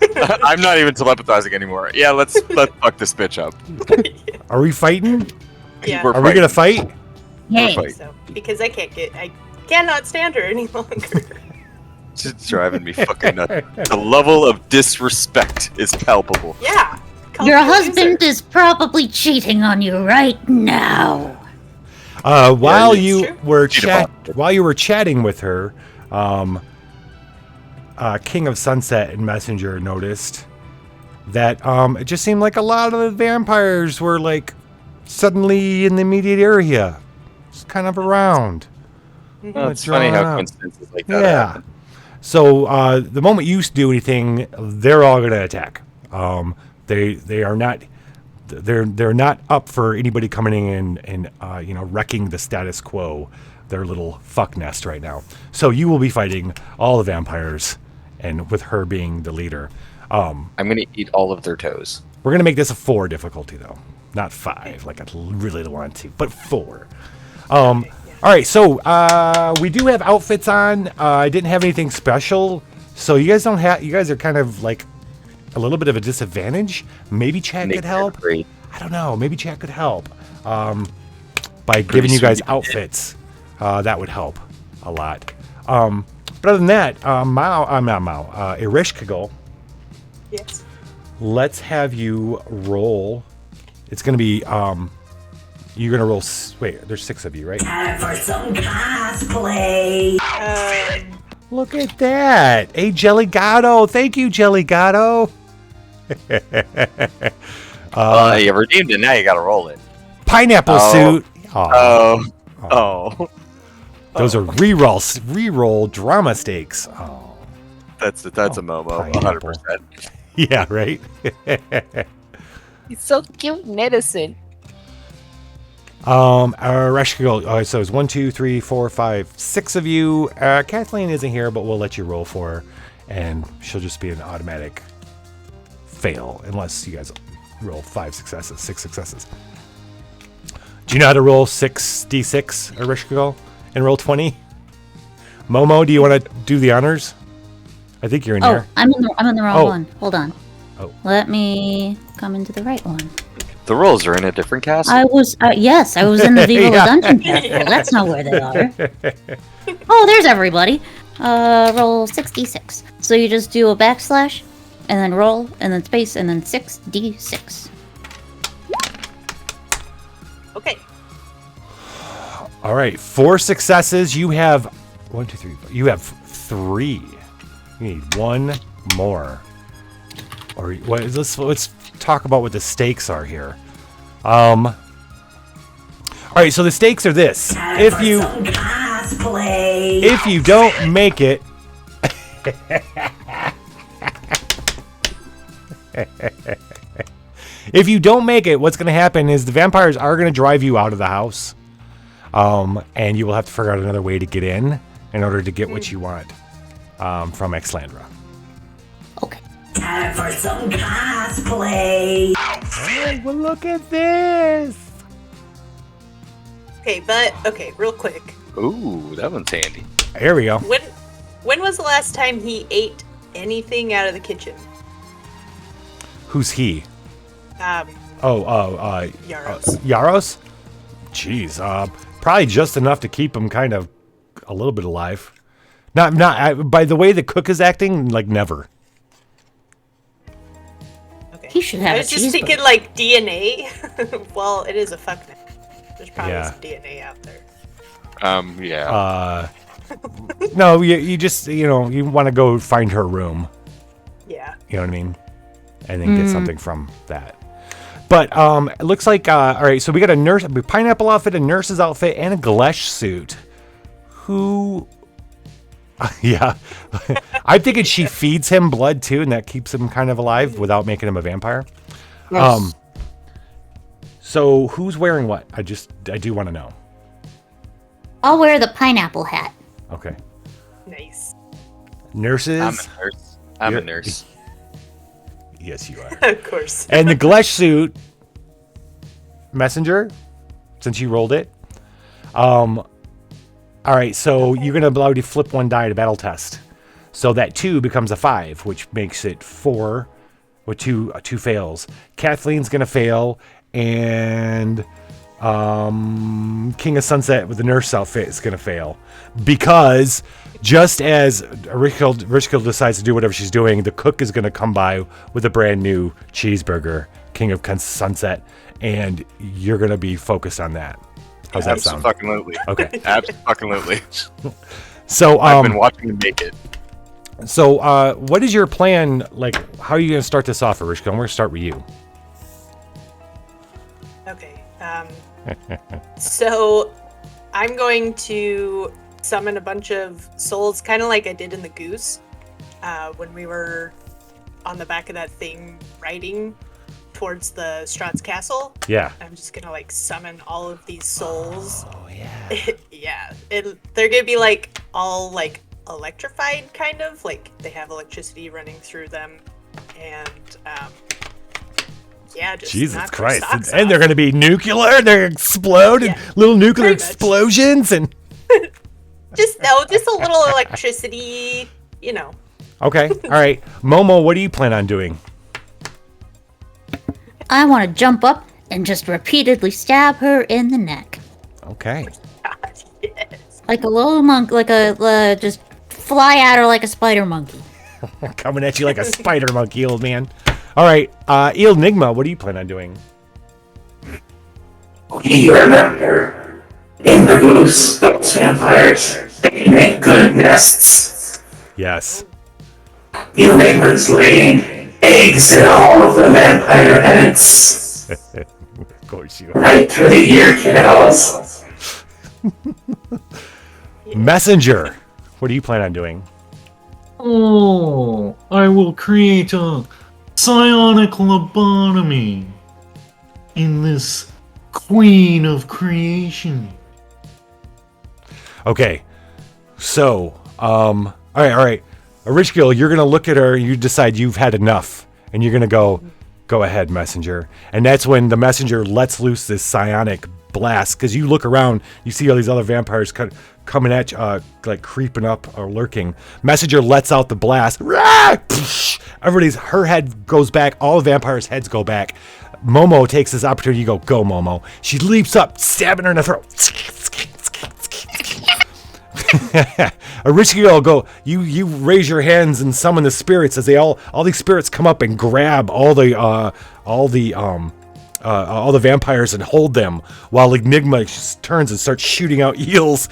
I'm not even telepathizing anymore. Yeah, let's fuck this bitch up. Are we fighting? Yeah. We're Are we gonna fight? Yay. fight. So, because I cannot stand her any longer. It's driving me fucking nuts. The level of disrespect is palpable. Yeah. Call Your me a loser. husband is probably cheating on you right now. While it's you true. were chatting with her, King of Sunset and Messenger noticed that it just seemed like a lot of the vampires were like suddenly in the immediate area, just kind of around. Well, it's funny how Drawn out. coincidences like that Yeah. happen. So the moment you do anything, they're all going to attack. They are not. They're not up for anybody coming in and wrecking the status quo. Their little fuck nest right now. So you will be fighting all the vampires, and with her being the leader. I'm gonna eat all of their toes. We're gonna make this a 4 difficulty though, not 5 like I really don't want to, but 4. All right, so we do have outfits on. I didn't have anything special, so you guys don't have. You guys are kind of like a little bit of a disadvantage. Maybe chat could help. Great. I don't know. Maybe chat could help by giving you guys outfits. That would help a lot. But other than that, Ereshkigal, Yes. let's have you roll. It's going to be, you're going to roll, wait, there's 6 of you, right? For some cosplay. Look at that. Hey, Jellygato. Thank you, Jellygato. You redeemed it. Now you gotta roll it. Pineapple Oh. suit. Aw, Oh. those are reroll drama stakes. Oh, That's a Momo. pineapple. 100%. yeah, right? He's so cute and innocent. Ereshkigal. All right, so it's 1, 2, 3, 4, 5, 6 of you. Kathleen isn't here, but we'll let you roll for her, and she'll just be an automatic fail unless you guys roll 6 successes. Do you know how to roll 6d6, Ereshkigal, and roll 20? Momo, do you want to do the honors? I think you're in Oh, here. I'm in the wrong Oh. one. Hold on. Oh. Let me come into the right one. The rolls are in a different castle. I was in the Viva Yeah. Dungeon Castle. That's not where they are. Oh, there's everybody. Roll 66. So you just do a backslash, and then roll, and then space, and then 6d6. Okay. All right, 4 successes. You have 1, 2, 3. You have 3. You need 1 more. Or what? Let's talk about what the stakes are here. All right, so the stakes are this: if you don't make it, if you don't make it, what's going to happen is the vampires are going to drive you out of the house. And you will have to figure out another way to get in order to get what you want from Exlandra. Okay. Time for some cosplay. Hey, well, look at this. Okay, real quick. Ooh, that one's handy. Here we go. When was the last time he ate anything out of the kitchen? Who's he? Yaros. Yaros? Jeez, probably just enough to keep him kind of a little bit alive. Not by the way the cook is acting, like never. Okay. He should have I a was just cheeseburger. thinking like DNA. Well, it is a fuck now. There's probably Yeah. some DNA out there. Yeah. No, you just, you want to go find her room. Yeah. You know what I mean? And then get something from that. But it looks like, all right, so we got a pineapple outfit, a nurse's outfit, and a Glesh suit. Who... yeah. I'm thinking she feeds him blood, too, and that keeps him kind of alive without making him a vampire. Yes. So who's wearing what? I do want to know. I'll wear the pineapple hat. Okay. Nice. Nurses? I'm a nurse. I'm a You're- nurse. Yes, you are. Of course. And the Glesh suit, messenger, since you rolled it. All right, so you're going to allow to flip one die to battle test. So that 2 becomes a 5, which makes it 4 with two fails. Kathleen's going to fail, and King of Sunset with the nurse outfit is going to fail. Because just as Ereshkigal decides to do whatever she's doing, the cook is going to come by with a brand new cheeseburger, King of Sunset, and you're going to be focused on that. How's that sound? Absolutely. Okay. Absolutely. So I've been watching him make it. So what is your plan? Like, how are you going to start this off, Ereshkigal? I'm going to start with you. Okay. So I'm going to summon a bunch of souls, kind of like I did in the Goose, when we were on the back of that thing riding towards the Strahd's castle. Yeah. I'm just gonna like summon all of these souls. Oh yeah. Yeah. They're gonna be like all like electrified, kind of like they have electricity running through them, and yeah, just Jesus knock their Christ! socks And they're off. going to be nuclear. They explode Yeah, and little nuclear pretty much. explosions and. just a little electricity, you know. Okay. All right. Momo, what do you plan on doing? I want to jump up and just repeatedly stab her in the neck. Okay. God, yes. Like a little monk, just fly at her like a spider monkey. Coming at you like a spider monkey, old man. All right. Il Nigma, what do you plan on doing? You remember, in the Goose, those vampires, they make good nests. Yes. Enigma's laying eggs in all of the vampire heads, Of course you are. right through the ear canals. Messenger, what do you plan on doing? Oh, I will create a psionic lobotomy in this queen of creation. Okay. So, all right. Ereshkigal, you're going to look at her and you decide you've had enough. And you're going to go ahead, messenger. And that's when the messenger lets loose this psionic blast. Because you look around, you see all these other vampires coming at you, like creeping up or lurking. Messenger lets out the blast. Rah! Her head goes back. All the vampires' heads go back. Momo takes this opportunity to go, Momo. She leaps up, stabbing her in the throat. Ereshkigal, go. You raise your hands and summon the spirits as all these spirits come up and grab all the vampires and hold them, while Enigma just turns and starts shooting out eels,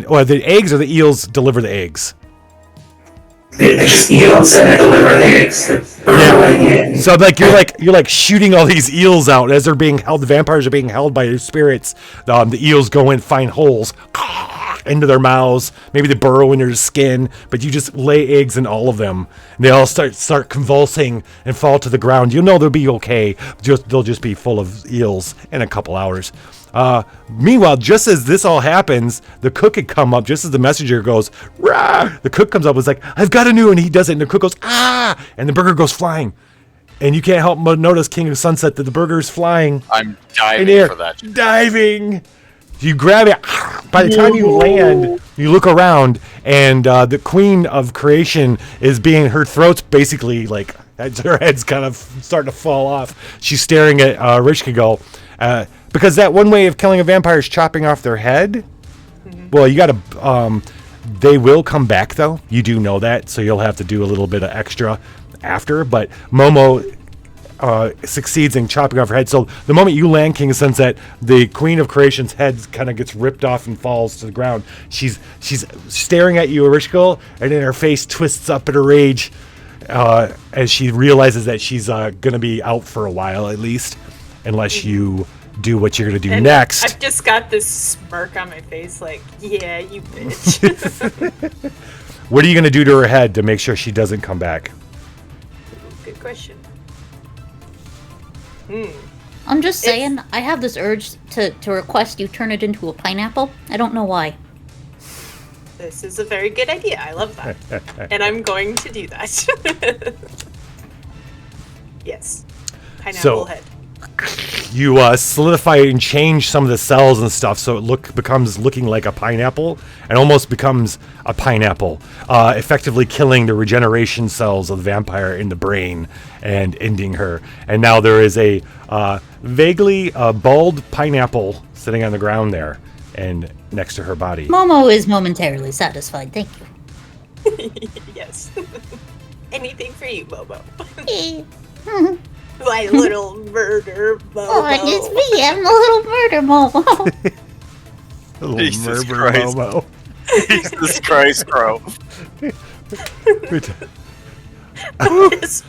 or the eggs, or the eels deliver the eggs. There's eels and deliver the eggs. Yeah. So you're like shooting all these eels out as they're being held. The vampires are being held by their spirits. The eels go in, find holes into their mouths. Maybe they burrow into their skin, but you just lay eggs in all of them. And they all start convulsing and fall to the ground. You'll know they'll be okay. They'll just be full of eels in a couple hours. Meanwhile, just as this all happens, the cook had come up. Just as the messenger goes, rah! The cook comes up and is like, I've got a new, and he does it, and the cook goes, ah! And the burger goes flying. And you can't help but notice, King of Sunset, that the burger's flying. I'm in diving air. for that. Diving! You grab it. By the time you land, you look around, and the Queen of Creation is being, her throat's basically like, her head's kind of starting to fall off. She's staring at Ereshkigal. Because that one way of killing a vampire is chopping off their head. Well, you gotta, they will come back though. You do know that, so you'll have to do a little bit of extra after. But Momo succeeds in chopping off her head. So the moment you land, King of Sunset, the Queen of Creation's head kind of gets ripped off and falls to the ground. She's staring at you, Ereshkigal, and then her face twists up in a rage as she realizes that she's gonna be out for a while at least, unless you do what you're gonna do And next. I've just got this smirk on my face, like, yeah, you bitch. What are you gonna do to her head to make sure she doesn't come back? Good question. I'm just saying, I have this urge to request you turn it into a pineapple. I don't know why. This is a very good idea. I love that. And I'm going to do that. Yes. Pineapple head. You solidify and change some of the cells and stuff, so it becomes looking like a pineapple, and almost becomes a pineapple, effectively killing the regeneration cells of the vampire in the brain and ending her. And now there is a vaguely bald pineapple sitting on the ground there, and next to her body. Momo is momentarily satisfied, thank you. Yes. Anything for you, Bobo. Eh. My little murder Bobo. Oh, it's me, I'm the little murder Momo. Little Jesus murmur Christ. Momo. Jesus Christ, Crow. Yes.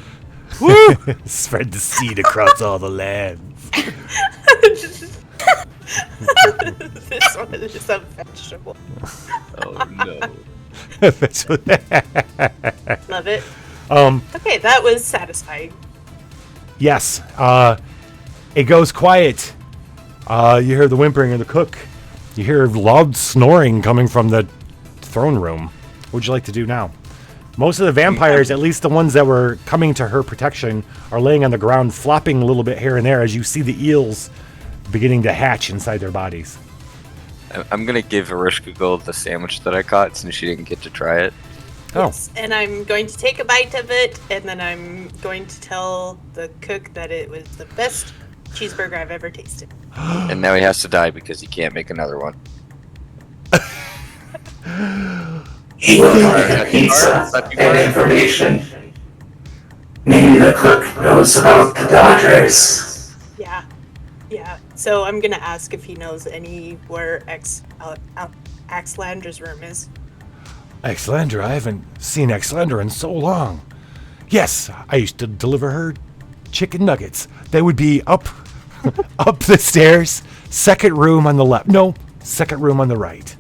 Spread the seed across all the land. This one is just a vegetable. Oh no. Love it. Okay, that was satisfying. Yes. It goes quiet. You hear the whimpering of the cook. You hear loud snoring coming from the throne room. What would you like to do now? Most of the vampires, at least the ones that were coming to her protection, are laying on the ground, flopping a little bit here and there as you see the eels beginning to hatch inside their bodies. I'm gonna give Ereshkigal the sandwich that I caught since she didn't get to try it. Oh. Yes, and I'm going to take a bite of it, and then I'm going to tell the cook that it was the best cheeseburger I've ever tasted. And now he has to die because he can't make another one. He will find pizza and information. Maybe the cook knows about the Dodgers. Yeah. So I'm gonna ask if he knows anywhere Axlander's room is. Axlander, I haven't seen Axlander in so long. Yes, I used to deliver her chicken nuggets. They would be up the stairs, second room on the left. No, second room on the right.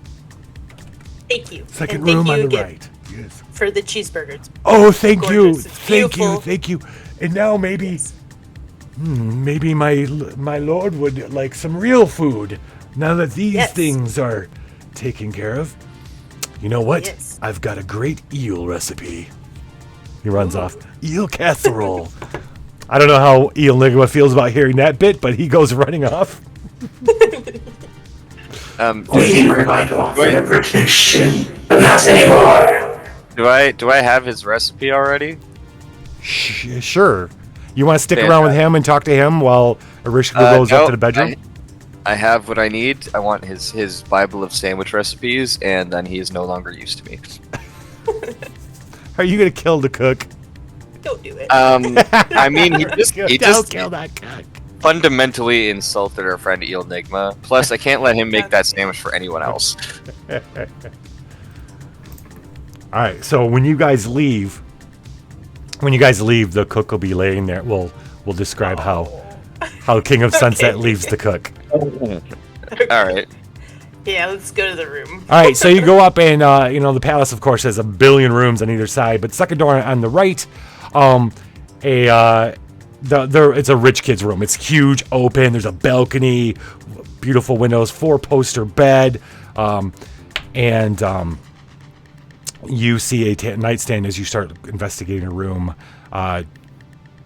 Thank you. Second And thank room you on the again right. Yes. for the cheeseburgers. Oh, thank you. Gorgeous. It's Thank you. beautiful. Thank you. And now maybe Yes. maybe my lord would like some real food now that these Yes. things are taken care of. You know what? Yes. I've got a great eel recipe. He runs off. Eel casserole. I don't know how Eel Nigma feels about hearing that bit, but he goes running off. We were going to offer a protection, but not anymore. Do I have his recipe already? Sure. You want to stick Okay, around with him and talk to him while Ereshkigal goes up no, to the bedroom? I have what I need. I want his Bible of sandwich recipes, and then he is no longer used to me. Are you going to kill the cook? Don't do it. I mean, he Don't just kill that cook. fundamentally insulted our friend Eel Nigma. Plus, I can't let him make that sandwich for anyone else. All right. So when you guys leave, the cook will be laying there. We'll describe how King of Sunset leaves the cook. All right. Yeah, let's go to the room. All right. So you go up and the palace, of course, has a billion rooms on either side. But second door on the right, it's a rich kid's room. It's huge, open. There's a balcony, beautiful windows, 4-poster bed, and you see a nightstand as you start investigating a room.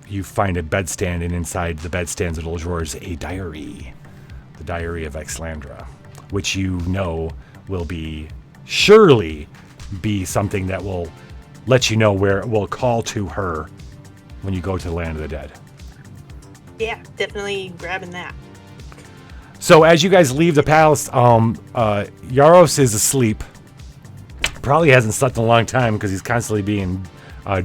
You find a bedstand, and inside the bedstand's little drawers, a diary. The Diary of Exlandra, which you know will surely be something that will let you know where it will call to her when you go to the land of the dead. Yeah, definitely grabbing that. So as you guys leave the palace, Yaros is asleep. Probably hasn't slept in a long time because he's constantly being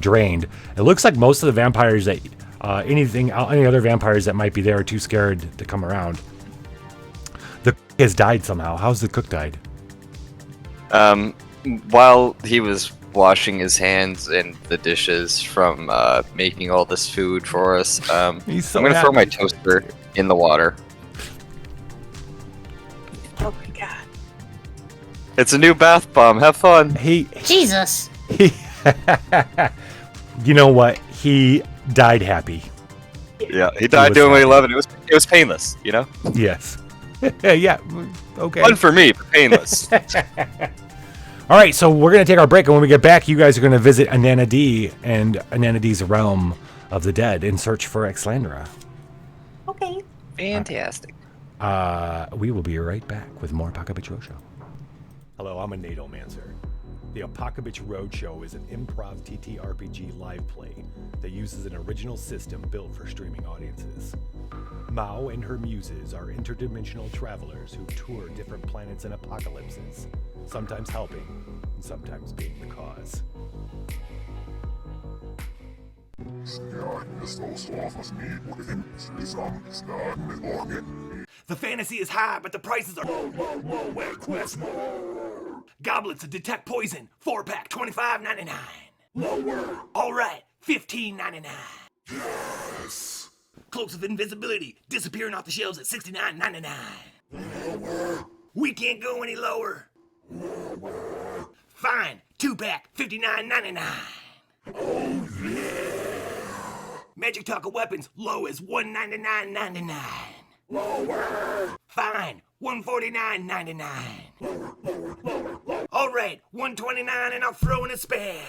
drained. It looks like most of the vampires that any other vampires that might be there are too scared to come around. The cook has died somehow. How's the cook died? While he was washing his hands and the dishes from making all this food for us, He's so I'm gonna throw happy. my toaster in the water. Oh my god. It's a new bath bomb. Have fun. Jesus. You know what? He died happy. Yeah, he died was doing what he happy. loved. It was painless, you know. Yes. Yeah. Okay. Fun for me, but painless. All right, so we're going to take our break, and when we get back, you guys are going to visit Annadee and Annadee's realm of the dead in search for Exlandra. Okay. Fantastic. We will be right back with more Apocabitch Roadshow. Hello, I'm a Nadomancer. The Apocabitch Roadshow is an improv TTRPG live play that uses an original system built for streaming audiences. Mao and her muses are interdimensional travelers who tour different planets and apocalypses, sometimes helping and sometimes being the cause. The fantasy is high, but the prices are low, wait, quest more. Goblets to detect poison, 4-pack, $25.99. Lower. All right, $15.99. Yes. Cloaks of invisibility, disappearing off the shelves at $69.99. Lower. We can't go any lower. Lower. Fine, 2-pack, $59.99. Oh yeah. Magic Taco weapons, low as $199.99. Lower. Fine, $149.99. Lower. All right, $129, and I'll throw in a spare.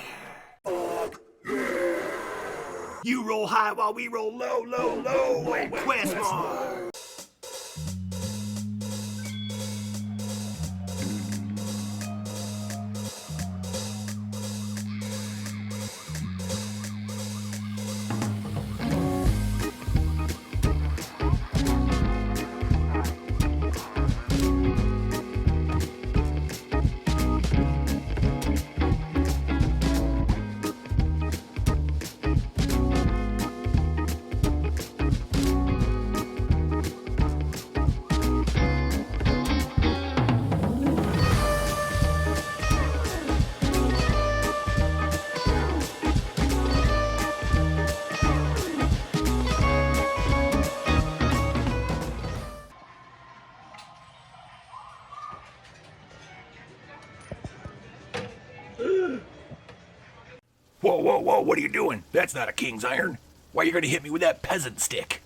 Yeah. You roll high while we roll low at Questmore. Whoa, what are you doing? That's not a king's iron. Why are you gonna hit me with that peasant stick?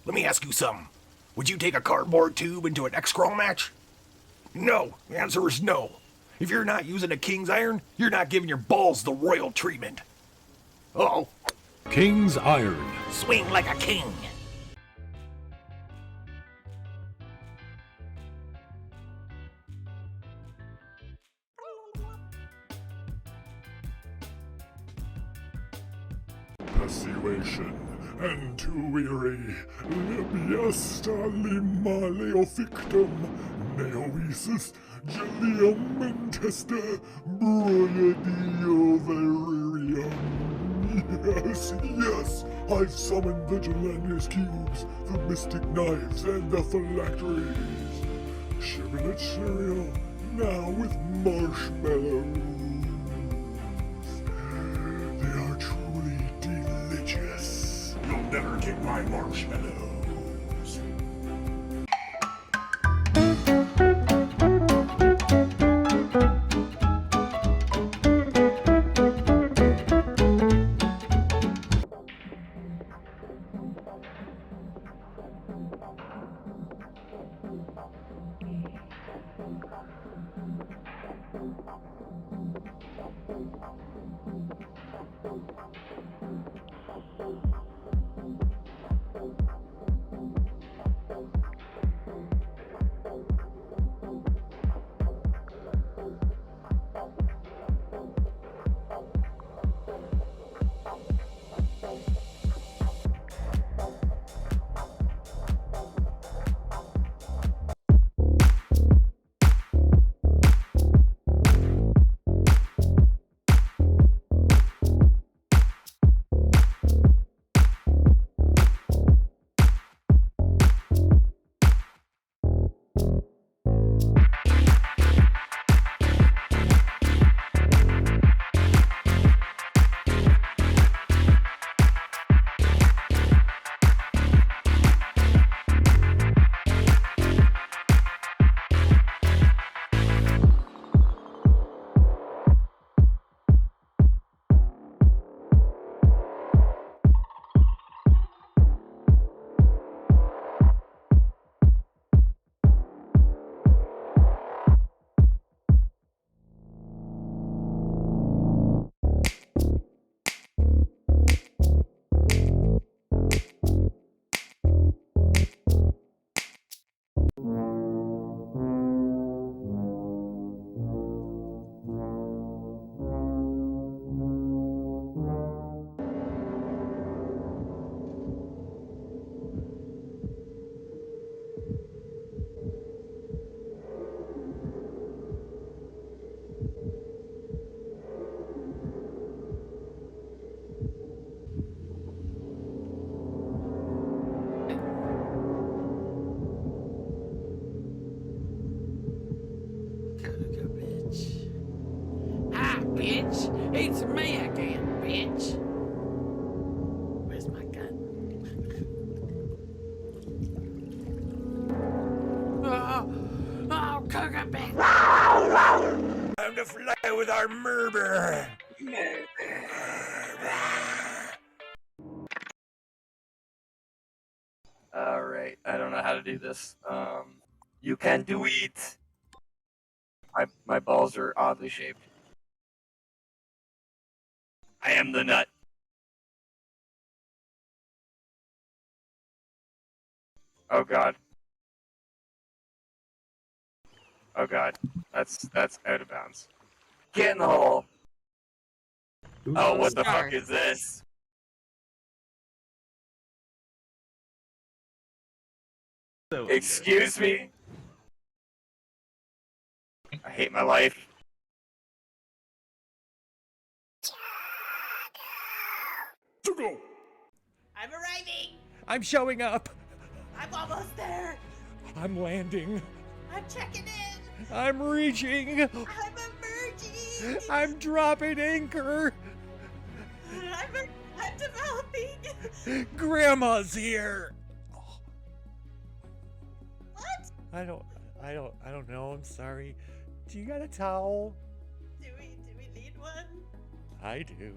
Let me ask you something. Would you take a cardboard tube into an X-Crawl match? No, the answer is no. If you're not using a king's iron, you're not giving your balls the royal treatment. Uh-oh. King's Iron. Swing like a king. Persuasion and too weary. Lebiesta lima leofictum. Neoesis gelium intesta. Broidio veririum. Yes, I've summoned the Gelanius cubes, the mystic knives, and the phylacteries. Shibboleth cereal, now with marshmallows. They are truly delicious. You'll never get my marshmallows. Apocabitch. Hi, bitch. It's me again, bitch. Where's my gun? Oh, Apocabitch. Time to fly with our murder. Alright, I don't know how to do this. You can do it! My balls are oddly shaped. I am the nut. Oh god. Oh god. That's out of bounds. Get in the hole! Oh, what the fuck is this? Excuse me? I hate my life. To go. I'm arriving. I'm showing up. I'm almost there. I'm landing. I'm checking in. I'm reaching. I'm emerging. I'm dropping anchor. I'm developing. Grandma's here. What? I don't know. I'm sorry. Do you got a towel? Do we need one? I do.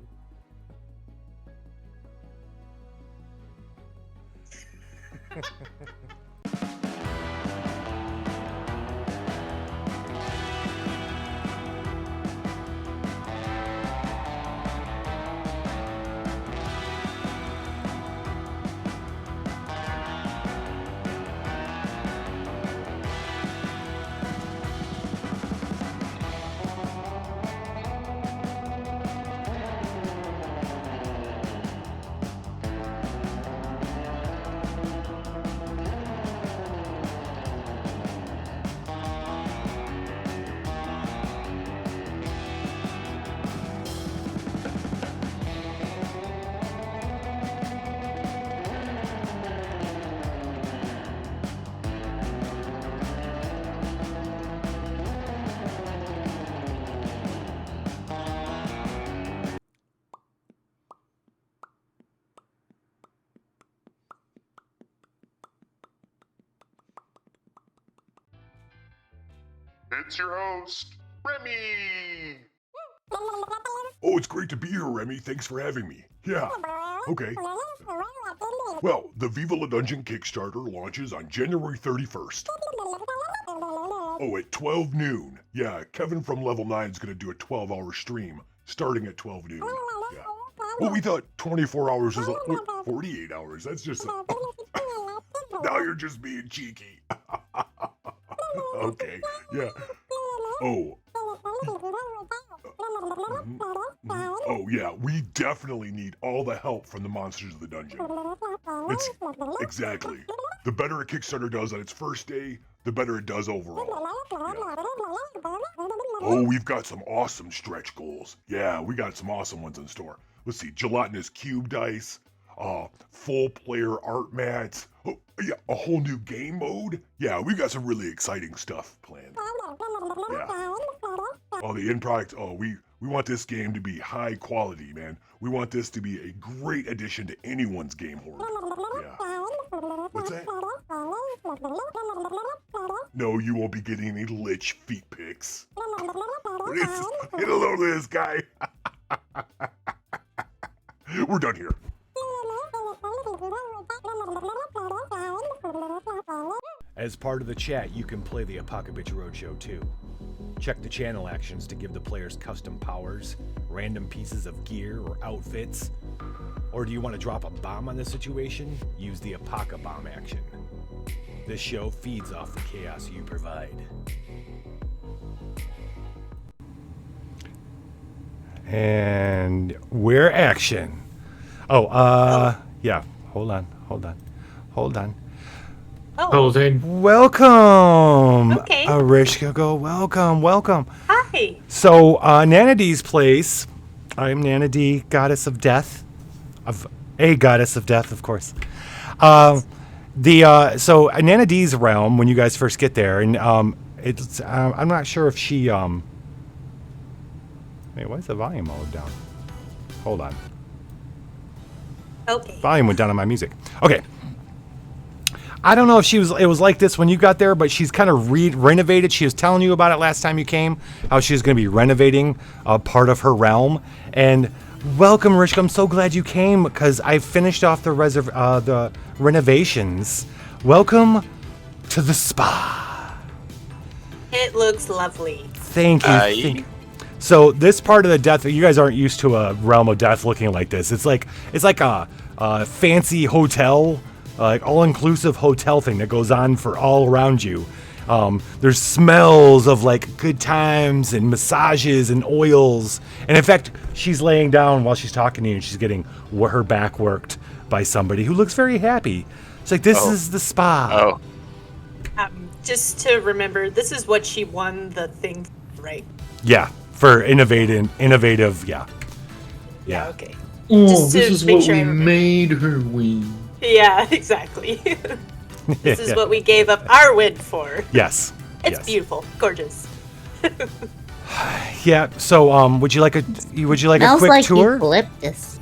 It's your host, Remy! Oh, it's great to be here, Remy. Thanks for having me. Yeah. Okay. Well, the Viva La Dungeon Kickstarter launches on January 31st. Oh, at 12 noon. Yeah, Kevin from Level 9 is going to do a 12-hour stream starting at 12 noon. Yeah. Well, we thought 24 hours was 48 hours. That's just... Now you're just being cheeky. Okay, yeah. Oh. Oh, yeah, we definitely need all the help from the monsters of the dungeon. It's exactly. The better a Kickstarter does on its first day, the better it does overall. Yeah. Oh, we've got some awesome stretch goals. Yeah, we got some awesome ones in store. Let's see, gelatinous cube dice, full player art mats. Oh, yeah, a whole new game mode. Yeah, we got some really exciting stuff planned. Yeah. Oh, the end product. Oh, we want this game to be high quality, man. We want this to be a great addition to anyone's game hoard. Yeah. What's that? No, you won't be getting any lich feet pics. Get a load of this guy. We're done here. As part of the chat, you can play the Apocabitch Roadshow too. Check the channel actions to give the players custom powers, random pieces of gear or outfits. Or do you want to drop a bomb on the situation? Use the Apoca Bomb action. This show feeds off the chaos you provide. And we're action. Yeah. Hold on. Oh, Welcome. Okay. Ereshkigal, welcome. Hi. So, Annadee's place. I'm Annadee, goddess of death. A goddess of death, of course. So Annadee's realm, when you guys first get there, and it's I'm not sure if she wait, why is the volume all down? Hold on. Okay. Volume went down on my music. Okay. I don't know if it was like this when you got there, but she's kind of renovated. She was telling you about it last time you came, how she's going to be renovating a part of her realm. And welcome, Rishka. I'm so glad you came because I finished off the renovations. Welcome to the spa. It looks lovely. Thank you. So this part of the death, you guys aren't used to a realm of death looking like this. It's like a fancy hotel. Like all-inclusive hotel thing that goes on for all around you. There's smells of like good times and massages and oils. And in fact, she's laying down while she's talking to you and she's getting her back worked by somebody who looks very happy. It's like, this is the spa. Just to remember, this is what she won the thing for, right? Yeah, for innovative, yeah. Okay. Oh, Just this to is make what sure I we remember. made her win. Yeah, exactly. This is what we gave up our win for. Yes. It's beautiful, gorgeous. Yeah. So, would you like a Smells quick like tour? eucalyptus.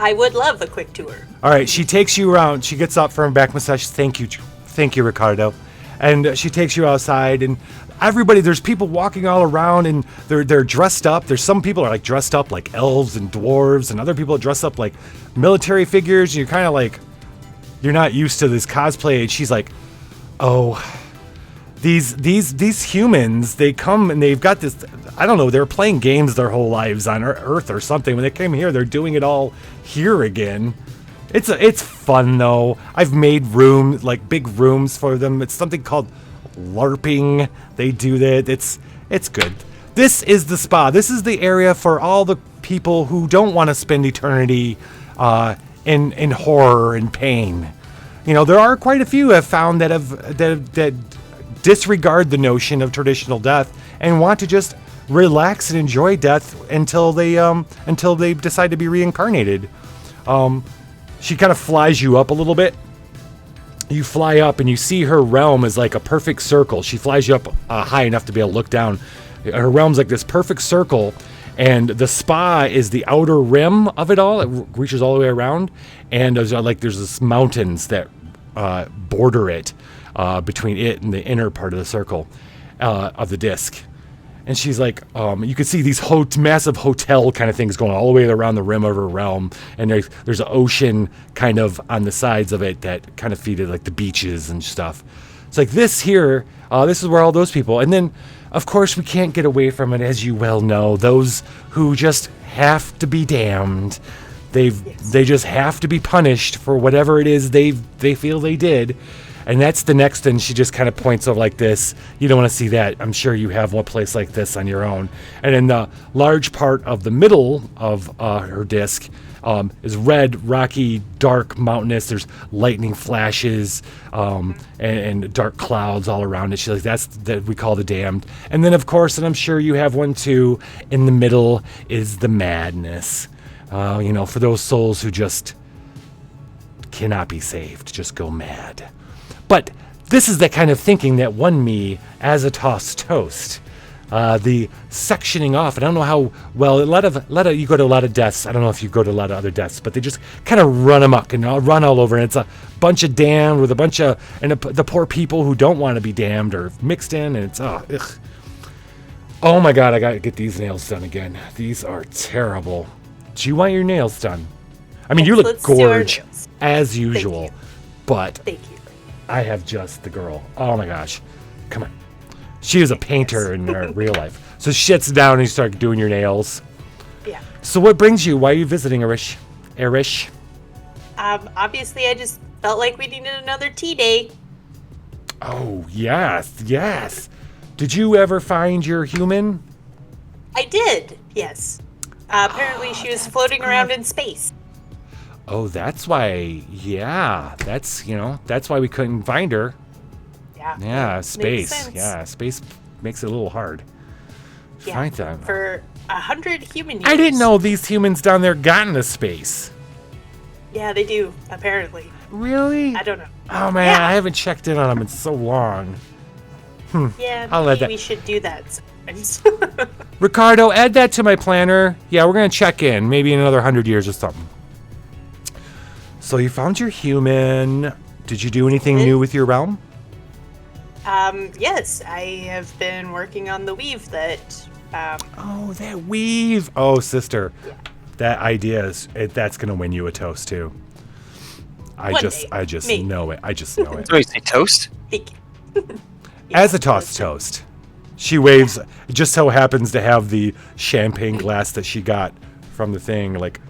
I would love a quick tour. All right. She takes you around. She gets up from back massage. Thank you, Ricardo. And she takes you outside, and everybody. There's people walking all around, and they're dressed up. There's some people are like dressed up like elves and dwarves, and other people are dressed up like military figures. And you're kind of like, you're not used to this cosplay. And she's like, oh, these humans, they come and they've got this, I don't know, they're playing games their whole lives on Earth or something. When they came here, they're doing it all here again. It's fun though. I've made big rooms for them. It's something called LARPing. They do that. It's good. This is the spa. This is the area for all the people who don't want to spend eternity in horror and pain. You know, there are quite a few I've found that disregard the notion of traditional death and want to just relax and enjoy death until they decide to be reincarnated. She kind of flies you up a little bit. You fly up and you see her realm is like a perfect circle. She flies you up high enough to be able to look down. Her realm's like this perfect circle, and the spa is the outer rim of it all. It reaches all the way around, and there's this mountains that border it between it and the inner part of the circle of the disc. And she's like, you can see these massive hotel kind of things going all the way around the rim of her realm. And there's an ocean kind of on the sides of it that kind of feed it, like the beaches and stuff. It's like this here. This is where all those people. And then, of course, we can't get away from it, as you well know. Those who just have to be damned. They just have to be punished for whatever it is they feel they did. And that's the next thing. She just kind of points over like this. You don't want to see that. I'm sure you have one place like this on your own. And in the large part of the middle of her disc is red, rocky, dark, mountainous. There's lightning flashes and dark clouds all around it. She's like, that's that we call the damned. And then, of course, and I'm sure you have one too, in the middle is the madness. For those souls who just cannot be saved, just go mad. But this is the kind of thinking that won me as a tossed toast. The sectioning off. And I don't know how well you go to a lot of deaths. I don't know if you go to a lot of other deaths, but they just kind of run amok and run all over. And it's a bunch of damned with a bunch of the poor people who don't want to be damned or mixed in. And it's ugh. Oh my God! I gotta get these nails done again. These are terrible. Do you want your nails done? I mean, you look gorgeous as usual, but Thank you. I have just the girl. Oh my gosh. Come on. She was a painter in her real life. So she sits down and you start doing your nails. Yeah. So what brings you? Why are you visiting Erish? Obviously, I just felt like we needed another tea day. Oh, yes. Did you ever find your human? I did, yes. Apparently, she was floating around in space. Oh, that's why. Yeah, that's why we couldn't find her. Yeah, space. Yeah, space makes it a little hard to find them. For 100 human years. I didn't know these humans down there got into space. Yeah, they do, apparently. Really? I don't know. Oh, man, I haven't checked in on them in so long. Yeah, I'll add that. we should do that sometimes. Ricardo, add that to my planner. Yeah, we're going to check in. Maybe in another 100 years or something. So you found your human. Did you do anything new with your realm? Yes, I have been working on the weave that... Oh, that weave. Oh, sister. Yeah. That idea that's going to win you a toast, too. I just know it. I just know it. So you say toast? Thank you. As a tossed toast. She waves. It just so happens to have the champagne glass that she got from the thing, like,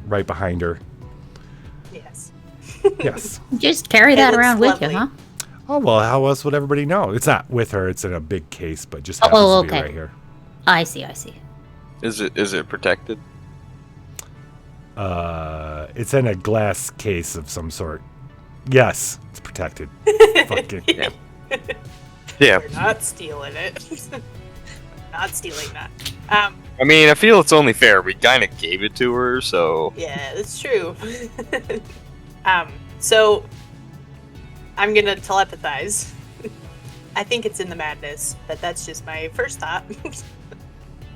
right behind her. Yes. Yes. Just carry that around with you, huh? Oh, well, how else would everybody know? It's not with her. It's in a big case, but just happens to be right here. I see. Is it protected? It's in a glass case of some sort. Yes, it's protected. Fucking yeah. Yeah. We're not stealing it. Not stealing that. I mean, I feel it's only fair. We kind of gave it to her, so... Yeah, that's true. So... I'm gonna telepathize. I think it's in the madness, but that's just my first thought.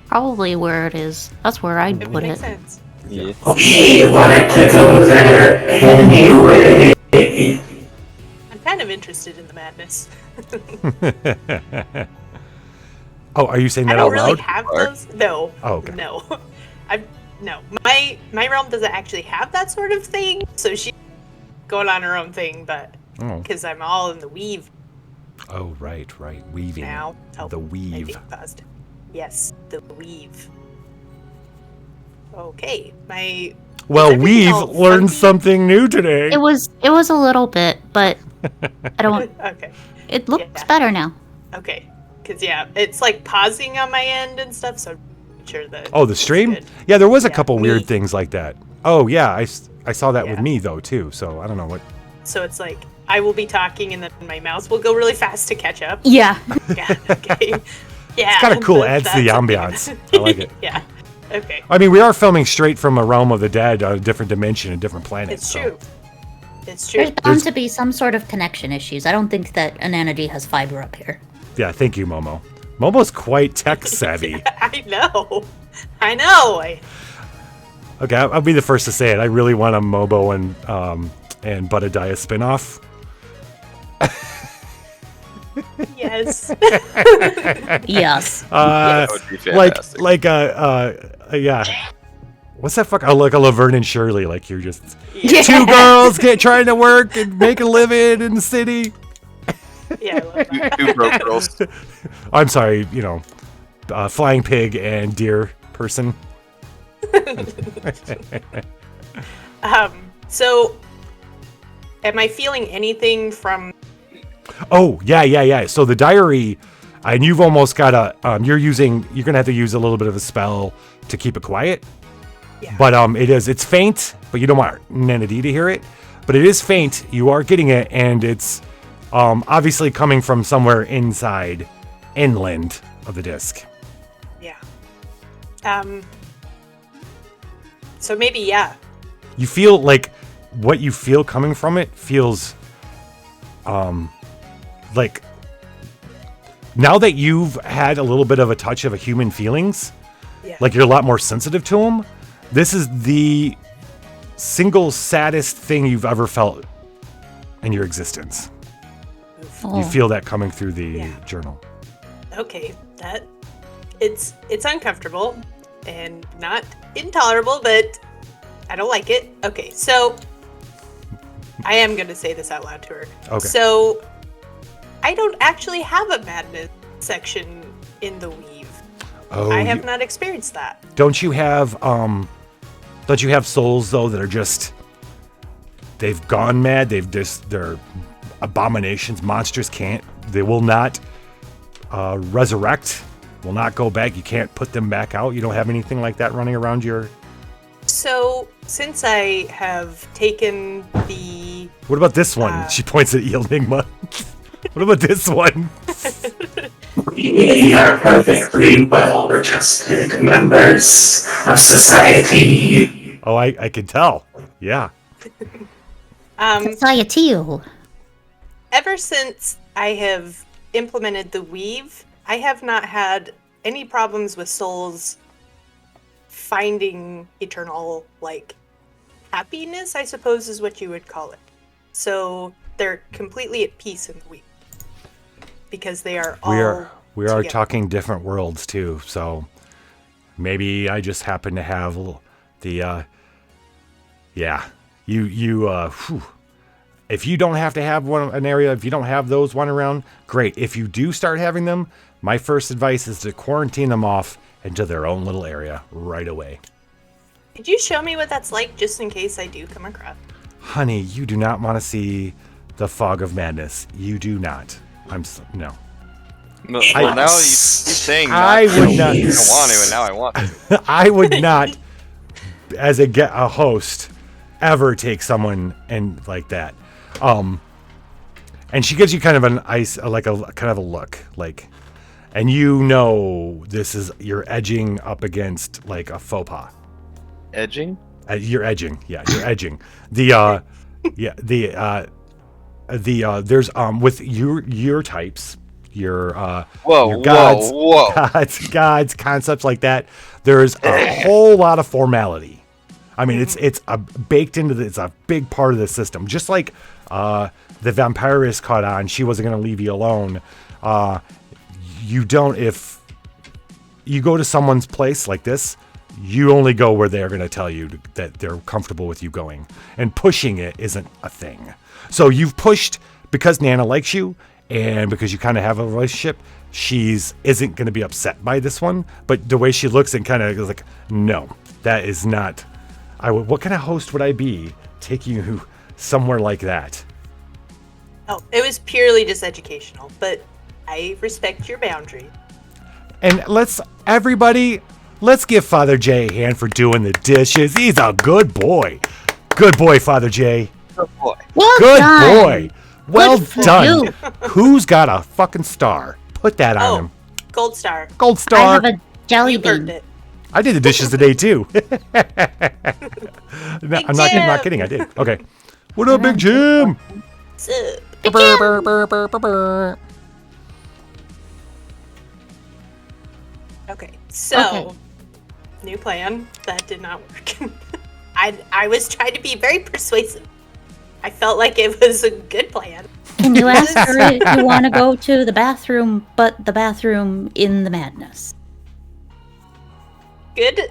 Probably where it is. That's where I'd put makes it. Sense. Yeah. She wanted to go there anyway. I'm kind of interested in the madness. Oh, are you saying that I out don't really loud? have those. No. Oh, okay. No. No. My realm doesn't actually have that sort of thing, so she's going on her own thing, but because I'm all in the weave. Oh, right. Weaving. Now. Oh, the weave. Paused. Yes, the weave. Okay, Well, we've learned something new today. It was a little bit, but I don't. Okay. It looks better now. Okay, because it's like pausing on my end and stuff, so I'm sure that. Oh, the stream? Yeah, there was a couple weird things like that. Oh, yeah, I saw that with me though too. So I don't know what. So it's like I will be talking and then my mouse will go really fast to catch up. Yeah. Yeah. Okay. Yeah. It's kind of cool. Adds to the ambiance. I like it. Yeah. Okay. I mean, we are filming straight from a realm of the dead, a different dimension, a different planet. It's true. It's true. There's bound to be some sort of connection issues. I don't think that Annadee has fiber up here. Yeah, thank you, Momo. Momo's quite tech savvy. I know. Okay, I'll be the first to say it. I really want a Mobo and Buttadaya spinoff. Yes. Yes. That would be fantastic. Yeah. What's that fuck? Oh, like a Laverne and Shirley. Like you're just two girls trying to work and make a living in the city. Yeah, I love that. Two broke girls. I'm sorry, flying pig and deer person. So, am I feeling anything from? Oh, yeah. So the diary, and you've almost got you're gonna have to use a little bit of a spell to keep it quiet. Yeah. But it's faint, but you don't want Annadee to hear it. But it is faint. You are getting it, and it's obviously coming from somewhere inland of the disc. Yeah. So maybe, yeah. You feel like what you feel coming from it feels like now that you've had a little bit of a touch of a human feelings, like you're a lot more sensitive to them. This is the single saddest thing you've ever felt in your existence. Oh. You feel that coming through the journal. Okay, it's uncomfortable and not intolerable, but I don't like it. Okay, so I am going to say this out loud to her. Okay. So I don't actually have a madness section in the weave. Oh, I have not experienced that. Don't you have souls though that are just they've gone mad, they're abominations, monsters they will not resurrect, will not go back, you can't put them back out. You don't have anything like that running around your... So since I have taken the... What about this one? She points at Enigma. What about this one? We are perfectly well-adjusted members of society. Oh, I can tell. Yeah. Society. Ever since I have implemented the weave, I have not had any problems with souls finding eternal, happiness, I suppose is what you would call it. So they're completely at peace in the weave. Because they are all we are talking different worlds too, so maybe I just happen to have the if you don't have to have an area, if you don't have those one around, great. If you do start having them, my first advice is to quarantine them off into their own little area right away. Could you show me what that's like just in case I do come across? Honey, you do not want to see the fog of madness. You do not. No. Well, now you're saying I would not. I don't want to, and now I want to. I would not, as a host, ever take someone and like that. And she gives you kind of a look, and you're edging up against like a faux pas. Edging? You're edging. Yeah, you're edging. There's with your types, your gods, concepts like that. There's a whole lot of formality. I mean, it's baked into it's a big part of the system. Just like the vampiress caught on, she wasn't going to leave you alone. You don't, if you go to someone's place like this, you only go where they're going to tell you that they're comfortable with you going, and pushing it isn't a thing. So you've pushed because Nana likes you and because you kind of have a relationship. Isn't going to be upset by this one, but the way she looks and kind of is like, no, that is not. What kind of host would I be taking you somewhere like that? Oh, it was purely just educational, but I respect your boundary. And let's give Father Jay a hand for doing the dishes. He's a good boy. Good boy, Father Jay. Good boy. Good boy. Well done. Who's got a fucking star? Put that on him. Gold star. Gold star. I have a jelly bean. It. I did the dishes today too. No, I'm not kidding. I did. Okay. What up, Big Jim? Okay, so new plan that did not work. I was trying to be very persuasive. I felt like it was a good plan. Can you ask her if you want to go to the bathroom, but the bathroom in the madness? Good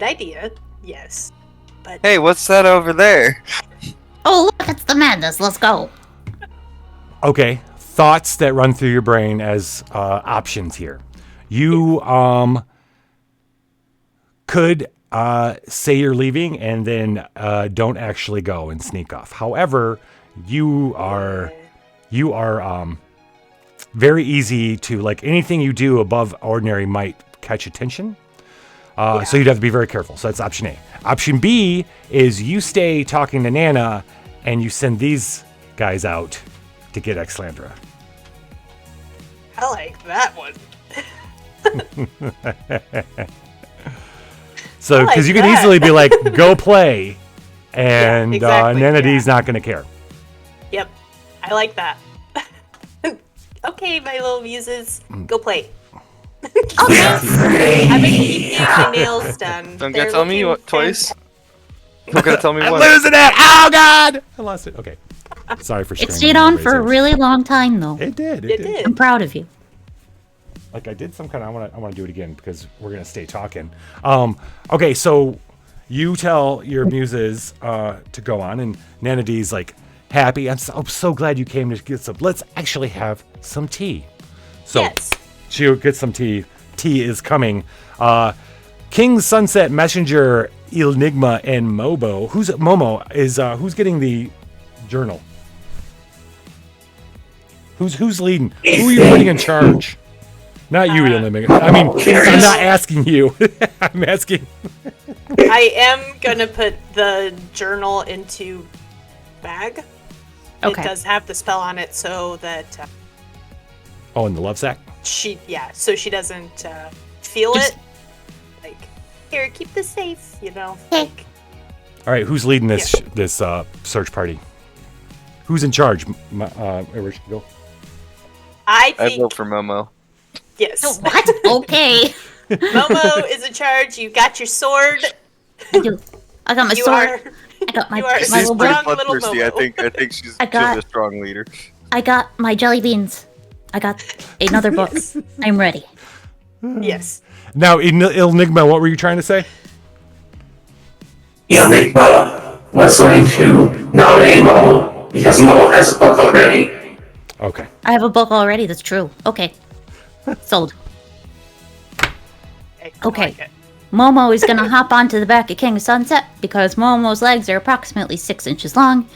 idea. Yes. But hey, what's that over there? Oh, look, it's the madness. Let's go. Okay, thoughts that run through your brain as options here. You could say you're leaving and then don't actually go and sneak off. However, you are very easy to, like, anything you do above ordinary might catch attention. So you'd have to be very careful. So that's option A. Option B is you stay talking to Nana and you send these guys out to get Exlandra. I like that one. So, because you can easily be like, go play, and exactly, Annadee's not going to care. Yep, I like that. Okay, my little muses, go play. Okay. I've been keeping my nails done. Don't They're gotta tell me looking what twice. Don't gotta tell me I'm once. losing it! Oh, God! I lost it. Okay. Sorry for It screaming. stayed on for a really long time, though. It did. It did. I'm proud of you. Like, I did some kind of... I want to do it again because we're going to stay talking. Okay, so you tell your muses to go on, and Annadee's like, happy. I'm so glad you came to get some... Let's actually have some tea. So Yes. she gets some tea. Tea is coming. King Sunset Messenger, Enigma, and Momo. Who's getting the journal? Who's leading? Who are you putting in charge? Not you, Enigma. I mean, I'm not asking you. I'm asking. I am gonna put the journal into bag. Okay. It does have the spell on it, so that Oh, in the love sack? so she doesn't feel it. Like, here, keep this safe, you know. Like, All right, who's leading this search party? Who's in charge? Ereshkigal? I I think vote for Momo. yes. What? Okay. Momo is in charge. You got your sword. I do. I got my You sword. are I got my, you are my She's little pretty strong little bloodthirsty. I Momo. think she's I got- a strong leader. I got my jelly beans. I got another book. I'm ready. Yes. Now, Enigma, what were you trying to say? Enigma was going to nominate Mo because Mo has a book already. Okay. I have a book already. That's true. Okay. Sold. I Okay. like it. Momo is gonna hop onto the back of King of Sunset because Momo's legs are approximately 6 inches long,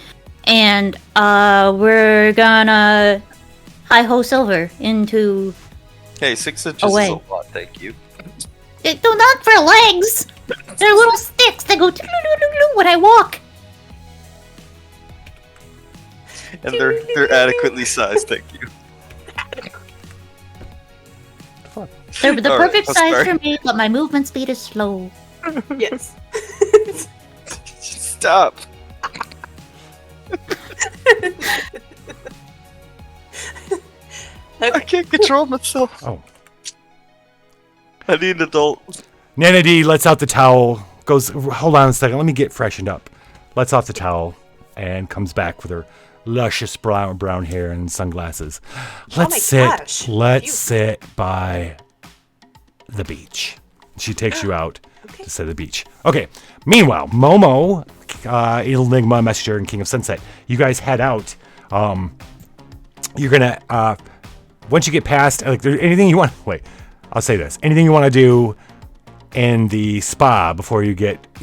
and we're gonna hi-ho Silver into. Hey, 6 inches Away. is a lot, thank you. They're not for legs. They're little sticks that go when I walk. And they're adequately sized, thank you. They're the All right, perfect I'm size sorry. for me, but my movement speed is slow. Yes. Stop. I Okay. can't control myself. Oh. I need an adult. Annadee lets out the towel, goes, hold on a second, let me get freshened up. Lets off the towel and comes back with her luscious brown hair and sunglasses. Let's my sit. gosh, Let's cute. sit by the beach. She takes you out to sit at the beach. Okay. Meanwhile, Momo, Enigma, Messenger, and King of Sunset, you guys head out. You're gonna once you get past, like, there anything you want. Wait, I'll say this: anything you want to do in the spa before you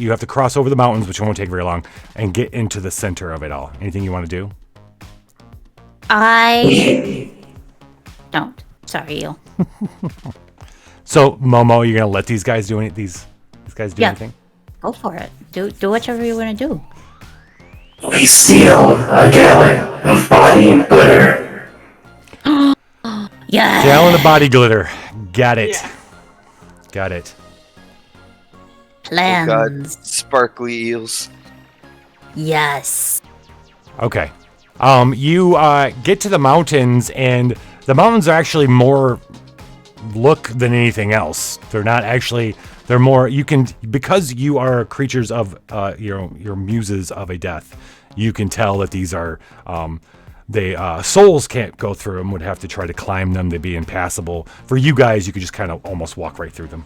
have to cross over the mountains, which won't take very long, and get into the center of it all. Anything you want to do? I don't. Sorry, you. So, Momo, you're gonna let these guys do these guys do Yeah. anything? Go for it. Do whatever you want to do. We steal a gallon of body and glitter. Yeah. Gallon of body glitter. Got it. Yeah. Got it. Oh god, Plans. sparkly eels. Yes. Okay. You get to the mountains, and the mountains are actually more look than anything else. They're not actually. They're more. You can, because you are creatures of your muses of a death. You can tell that these are souls can't go through them. Would have to try to climb them. They'd be impassable. For you guys, you could just kind of almost walk right through them.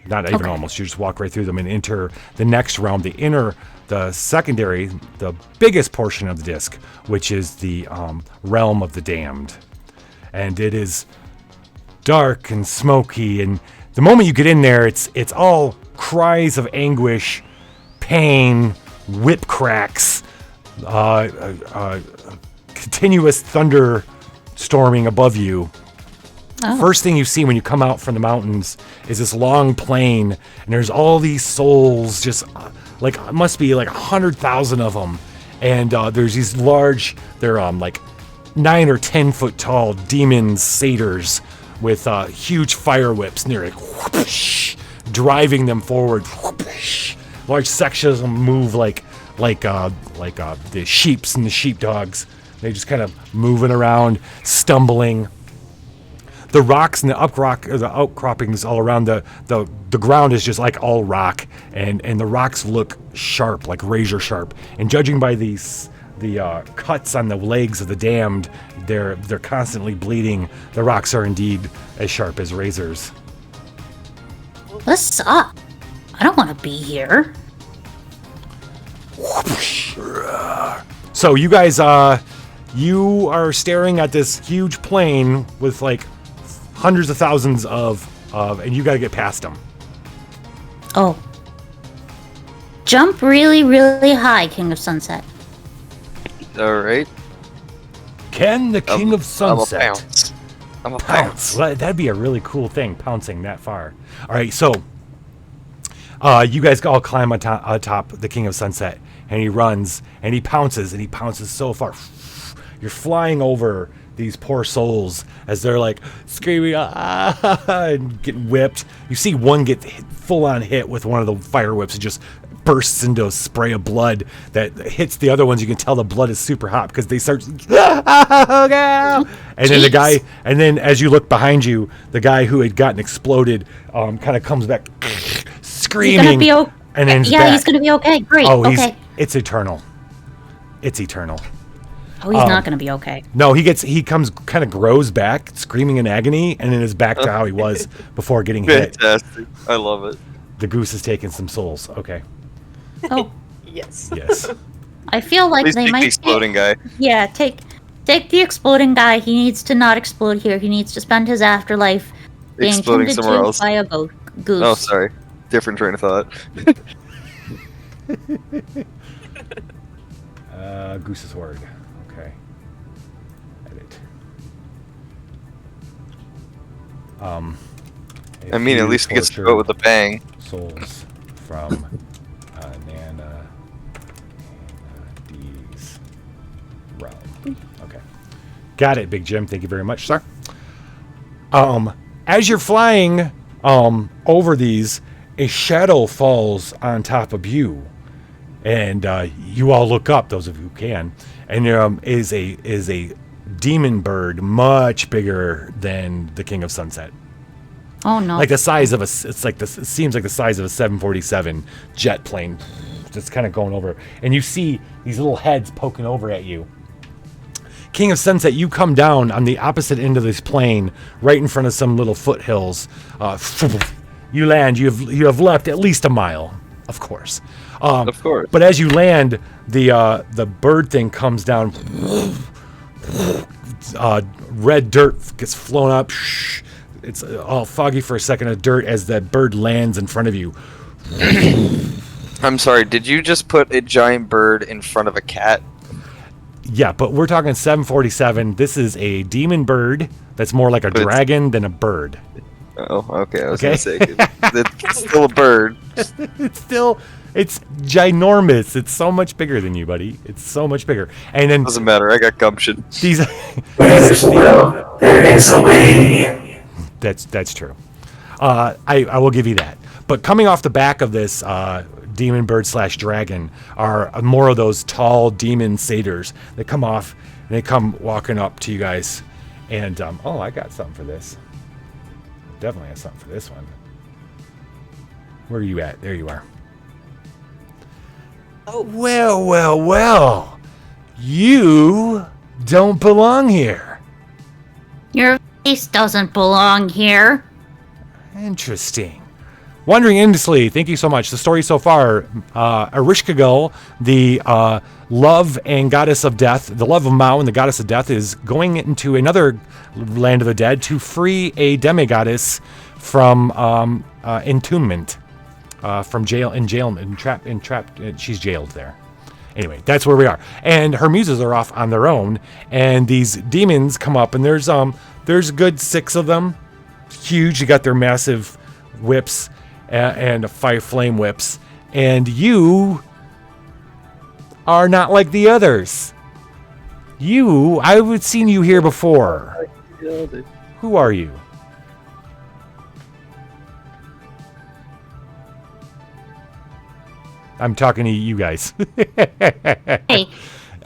Not even almost. You just walk right through them and enter the next realm, the secondary, the biggest portion of the disc, which is the realm of the damned. And it is dark and smoky, and the moment you get in there, it's all cries of anguish, pain, whip cracks, continuous thunder storming above you. First thing you see when you come out from the mountains is this long plain, and there's all these souls, just like it must be like 100,000 of them, and there's these large, they're like 9 or 10 foot tall demon satyrs with huge fire whips, and they're like whoosh, driving them forward. Whoosh. Large sections of them move like the sheeps and the sheepdogs. They just kind of moving around, stumbling. The rocks and the outcroppings all around the ground is just like all rock, and the rocks look sharp, like razor sharp. And judging by the cuts on the legs of the damned, they're constantly bleeding. The rocks are indeed as sharp as razors. This sucks. I don't want to be here. So you guys, you are staring at this huge plain with like hundreds of thousands of and you got to get past them. Oh. Jump really, really high, King of Sunset. All right. Can the King of Sunset I'm a pounce? Well, that'd be a really cool thing, pouncing that far. All right, so you guys all climb atop the King of Sunset, and he runs, and he pounces so far. You're flying over these poor souls as they're like screaming and getting whipped. You see one get full on hit with one of the fire whips. It just bursts into a spray of blood that hits the other ones. You can tell the blood is super hot because they start and then the guy, and then as you look behind you, the guy who had gotten exploded kind of comes back screaming. And then he's gonna be okay. Great. Okay. It's eternal. Oh, he's not going to be okay. No, he comes, kind of grows back, screaming in agony, and then is back to how he was before getting hit. Fantastic. I love it. The goose is taking some souls. Okay. Oh. Yes. Yes. I feel like Please they take might the exploding guy. Yeah, take the exploding guy. He needs to not explode here. He needs to spend his afterlife being Exploding tended somewhere to else. by a goose. Oh, sorry. Different train of thought. Goose's Horde. Okay. Edit. I mean, at least it gets to go with a bang. Souls from Annadee's realm. Okay. Got it, Big Jim. Thank you very much, sir. As you're flying over these, a shadow falls on top of you. And you all look up, those of you who can, and there is a demon bird much bigger than the King of Sunset. Oh no! Like the size of it seems like the size of a 747 jet plane, just kind of going over. And you see these little heads poking over at you. King of Sunset, you come down on the opposite end of this plane, right in front of some little foothills. You land. You have leapt at least a mile, of course. Of course. But as you land, the bird thing comes down. Red dirt gets flown up. It's all foggy for a second of dirt as that bird lands in front of you. I'm sorry, did you just put a giant bird in front of a cat? Yeah, but we're talking 747. This is a demon bird that's more like a dragon than a bird. Oh, okay. I was going to say, it's still a bird. It's ginormous. It's so much bigger than you, buddy. It's so much bigger. And then doesn't matter. I got gumption. Where there's a will, there is a way. That's true. I will give you that. But coming off the back of this demon bird / dragon are more of those tall demon satyrs that come off and they come walking up to you guys. And I got something for this. Definitely have something for this one. Where are you at? There you are. Oh. Well. You don't belong here. Your face doesn't belong here. Interesting. Wandering endlessly. Thank you so much. The story so far, Ereshkigal, the love and goddess of death, the love of Mao and the goddess of death, is going into another land of the dead to free a demigoddess from entombment, from jail, entrapped. She's jailed there. Anyway, that's where we are. And her muses are off on their own, and these demons come up, and there's a good 6 of them. Huge. They got their massive whips and fire flame whips, and you are not like the others. I've seen you here before. Who are you? I'm talking to you guys. Hey, do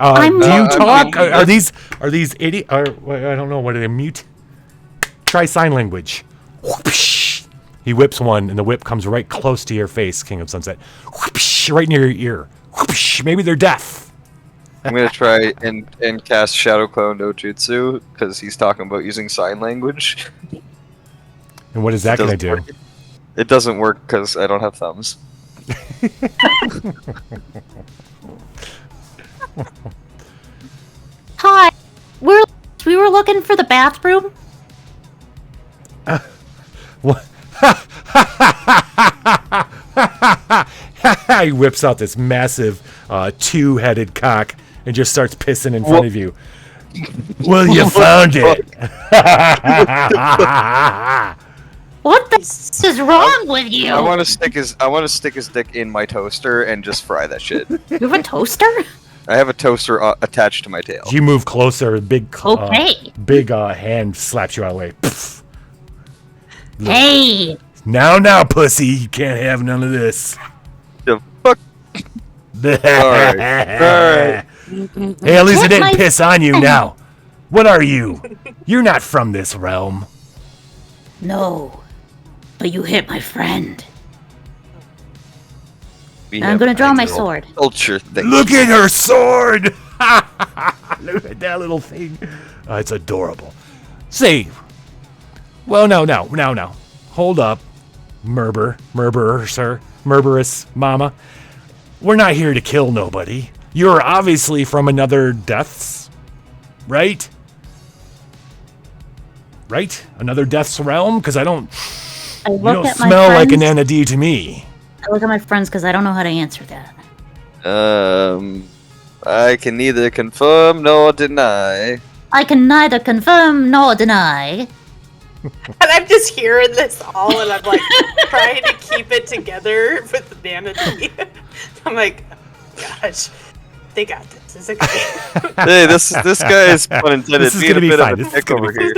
you talk? Are these idiot? I don't know. What are they? Mute? Try sign language. Whoopsh. He whips one, and the whip comes right close to your face, King of Sunset. Whoopsh, right near your ear. Whoopsh, maybe they're deaf. I'm gonna try and cast Shadow Clone no Jutsu because he's talking about using sign language. And what is that gonna do? It doesn't work because I don't have thumbs. Hi. We were looking for the bathroom. What? He whips out this massive 2-headed cock and just starts pissing in front of you. Well, you found it. What the is wrong with you? I want to stick his dick in my toaster and just fry that shit. You have a toaster? I have a toaster attached to my tail. You move closer, big Okay. hand slaps you out of the way. Pfft. Hey. Now, pussy, you can't have none of this. The fuck? Alright. Hey, at least I didn't piss on you now. What are you? You're not from this realm. No. But you hit my friend. I'm gonna draw my sword. Culture thing. Look at her sword! Look at that little thing. It's adorable. Say, well, no. Hold up, Murderer, sir. Murderous mama. We're not here to kill nobody. You're obviously from another death's, right? Right? Another death's realm? Because you don't smell like an Annadee to me. I look at my friends because I don't know how to answer that. I can neither confirm nor deny. I can neither confirm nor deny. And I'm just hearing this all, and I'm like trying to keep it together with the Annadee. I'm like, gosh, they got this. It's okay. Hey, this guy is pun intended. This is gonna be fine. Of a dick over here.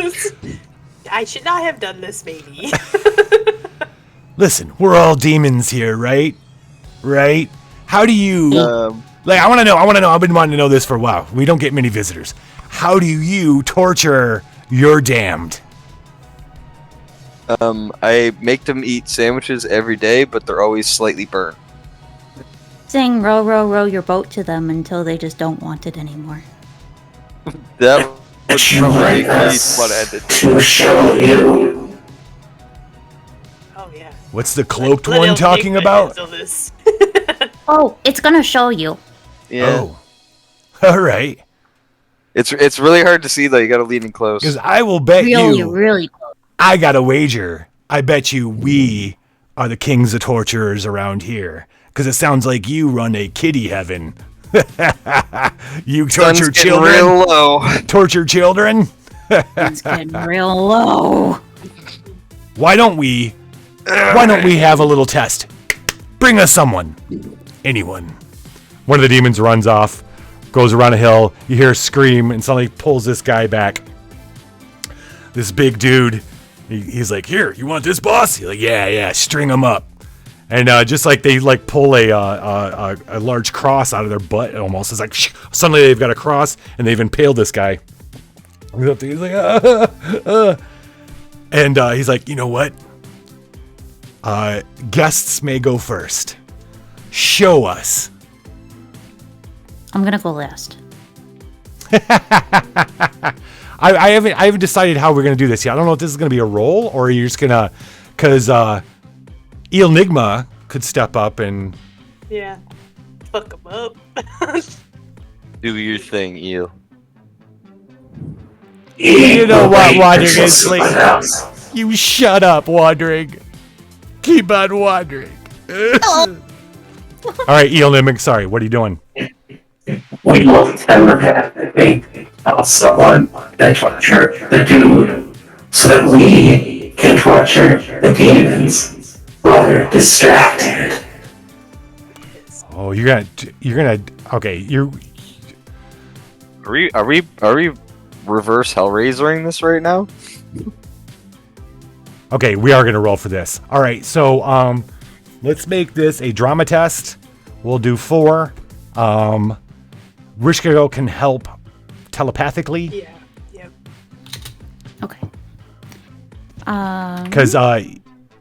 I should not have done this, maybe. Listen, we're all demons here, right? Right? How do you... I want to know. I've been wanting to know this for a while. We don't get many visitors. How do you torture your damned? I make them eat sandwiches every day, but they're always slightly burnt. Sing row, row, row your boat to them until they just don't want it anymore. That would probably be what I did. To show you. Oh, yeah. What's the cloaked one talking about? Oh, it's gonna show you. Yeah. Oh. All right. It's really hard to see though. You got to lean in close. Because I will bet Really close. I got a wager. I bet you we are the kings of torturers around here. Because it sounds like you run a kiddie heaven. You torture children. Real low. Torture children. It's getting real low. Why don't we have a little test? Bring us someone. Anyone. One of the demons runs off, goes around a hill. You hear a scream, and suddenly pulls this guy back. This big dude. He's like, "Here, you want this, boss?" He's like, "Yeah, string him up." And just like they pull a large cross out of their butt, almost. It's like suddenly they've got a cross, and they've impaled this guy. He's like, and he's like, "You know what? Guests may go first. Show us." I'm gonna go last. I haven't decided how we're gonna do this yet. I don't know if this is gonna be a roll or you're just gonna, because Enigma could step up and Yeah. Fuck him up. Do your thing, Eel. you know what, Wandering is like. You shut up, Wandering. Keep on wandering. All right, Enigma. Sorry, what are you doing? We will telepathically tell someone to torture the dude so that we can torture the demons while they're distracted. Oh, you're gonna. Okay, Are we reverse Hellraisering this right now? Okay, we are gonna roll for this. All right, so let's make this a drama test. We'll do 4. Ereshkigal can help telepathically. Yeah. Yep. Okay. Because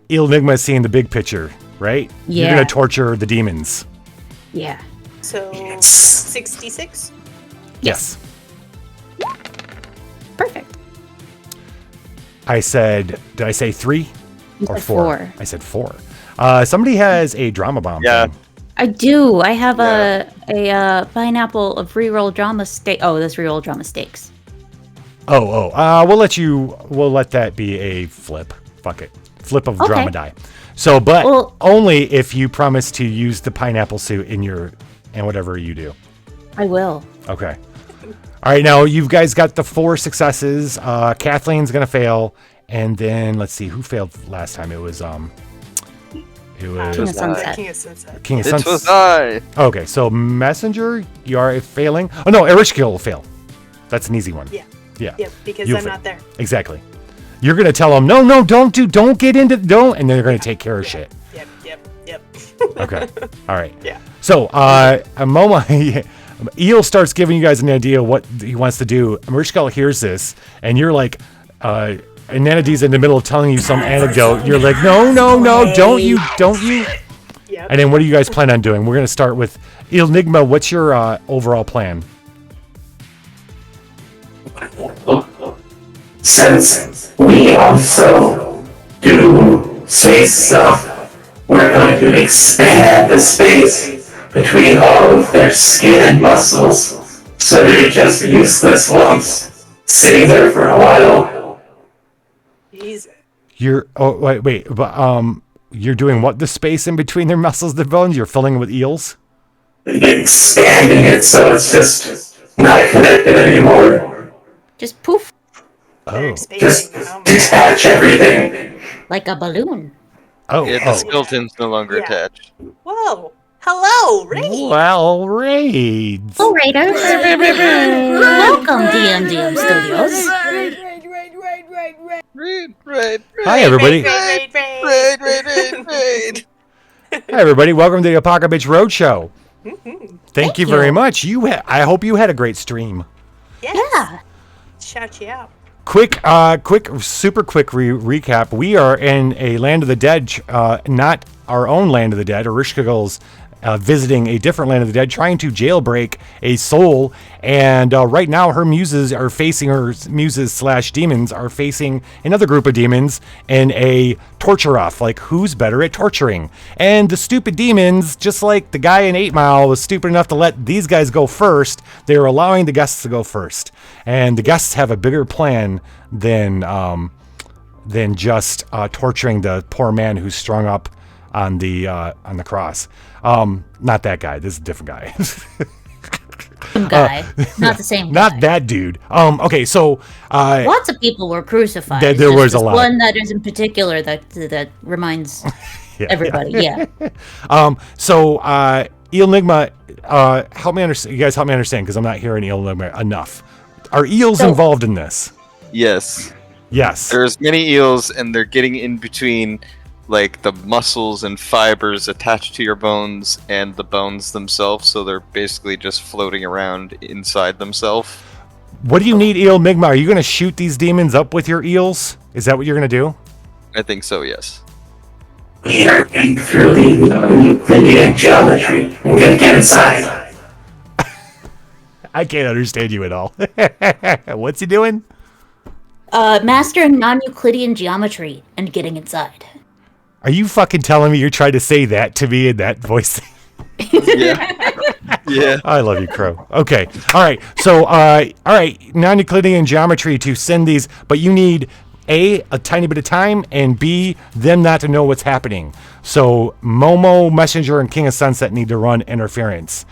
Enigma is seeing the big picture, right? Yeah. You're gonna torture the demons. Yeah. So 66. Yes. Perfect. I said. Did I say 3 You or said 4? 4. I said 4. Somebody has a drama bomb. Yeah. thing. I do. I have a pineapple of reroll drama steak. Oh, that's reroll drama steaks. We'll let that be a flip. Fuck it. Flip of drama die. So, but only if you promise to use the pineapple suit in whatever you do. I will. Okay. All right. Now you guys got the 4 successes. Kathleen's gonna fail, and then let's see who failed last time. It was King of Sunset. King of It Sunset. was I. Okay, so Messenger, you are failing. Oh no, Ereshkigal will fail. That's an easy one. Yeah. Yeah. Yep, because You'll I'm fail. not there. Exactly. You're gonna tell them, no, don't get into, don't, and they're gonna take care of shit. Yep. Okay. All right. Yeah. So, Momo, Eel starts giving you guys an idea what he wants to do. Ereshkigal hears this, and you're like, and Annadee's in the middle of telling you some anecdote. You're like, no, don't you. Yep. And then what do you guys plan on doing? We're gonna start with Enigma. What's your overall plan? Since we also do space stuff, we're going to expand the space between all of their skin and muscles, so they're just useless lumps sitting there for a while. Jesus. But you're doing what? The space in between their muscles, their bones? You're filling it with eels? Expanding it so it's just not connected anymore. Just poof. Oh. Just detach everything. Like a balloon. Yeah, the skeleton's no longer attached. Whoa. Hello, Ray. Well, raids. Oh, Raiders. Welcome, DMDM Studios. Raid. Hi, everybody. Raid. Hi, everybody. Welcome to the Apocabitch Roadshow. Thank you very much. I hope you had a great stream. Yes. Yeah. Shout you out. Super quick recap. We are in a Land of the Dead, not our own Land of the Dead. Ereshkigal's visiting a different Land of the Dead, trying to jailbreak a soul. And right now, her muses / demons are facing another group of demons in a torture off. Like, who's better at torturing? And the stupid demons, just like the guy in 8 Mile was stupid enough to let these guys go first, they're allowing the guests to go first. And the guests have a bigger plan than just torturing the poor man who's strung up on the cross. Not that guy. This is a different guy. Same guy, not the same. Not that dude. Okay, so lots of people were crucified. There was a lot. One that is in particular that reminds everybody. Yeah. So Enigma, help me understand. You guys help me understand because I'm not hearing Enigma enough. Are eels involved in this? Yes. Yes. There's many eels, and they're getting in between, like, the muscles and fibers attached to your bones and the bones themselves, so they're basically just floating around inside themselves. What do you need, Enigma? Are you going to shoot these demons up with your eels? Is that what you're going to do? I think so, yes. We are going through the Euclidean geometry. We're going to get inside. I can't understand you at all. What's he doing? Mastering non-Euclidean geometry and getting inside. Are you fucking telling me you're trying to say that to me in that voice? Yeah. Yeah. I love you, Crow. Okay. All right. So, all right. Non-Euclidean geometry to send these, but you need A, a tiny bit of time, and B, them not to know what's happening. So, Momo, Messenger, and King of Sunset need to run interference.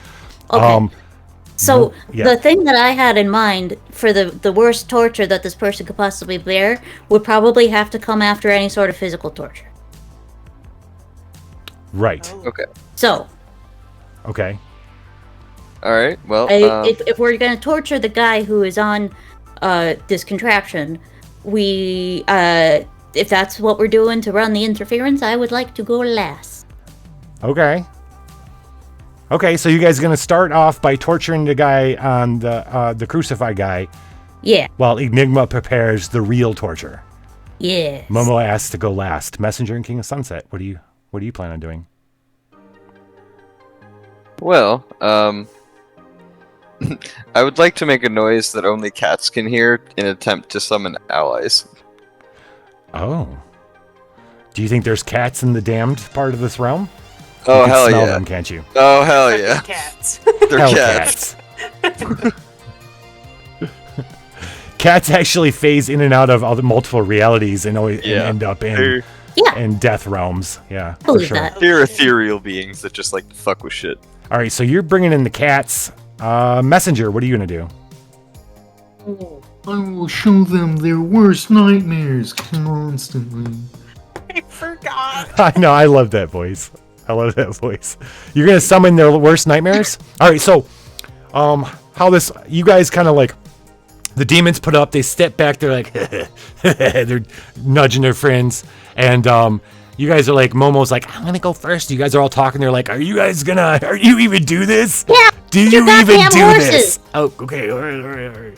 Okay. So yeah. the thing that I had in mind for the worst torture that this person could possibly bear would probably have to come after any sort of physical torture. Right. Okay. So. Okay. All right. Well, if we're gonna torture the guy who is on this contraption, we if that's what we're doing to run the interference, I would like to go last. Okay. Okay, so you guys are going to start off by torturing the guy on the crucified guy. Yeah. While Enigma prepares the real torture. Yes. Momo asks to go last. Messenger and King of Sunset. What do you plan on doing? Well, I would like to make a noise that only cats can hear in an attempt to summon allies. Oh. Do you think there's cats in the damned part of this realm? Oh, you hell smell yeah. them, can't you? Oh, hell yeah. Cats. They're Hell cats. Cats actually phase in and out of all the multiple realities and always and end up in death realms. Yeah, for sure. They're ethereal beings that just like to fuck with shit. All right, so you're bringing in the cats. Messenger, what are you going to do? I will show them their worst nightmares constantly. I forgot. I know, I love that voice. You're going to summon their worst nightmares? All right, so how this, you guys kind of like, the demons put up, they step back, they're like, they're nudging their friends, and you guys are like, Momo's like, I'm going to go first. You guys are all talking, they're like, are you even do this? Yeah. Do you even do horses. this? Oh, okay, all right.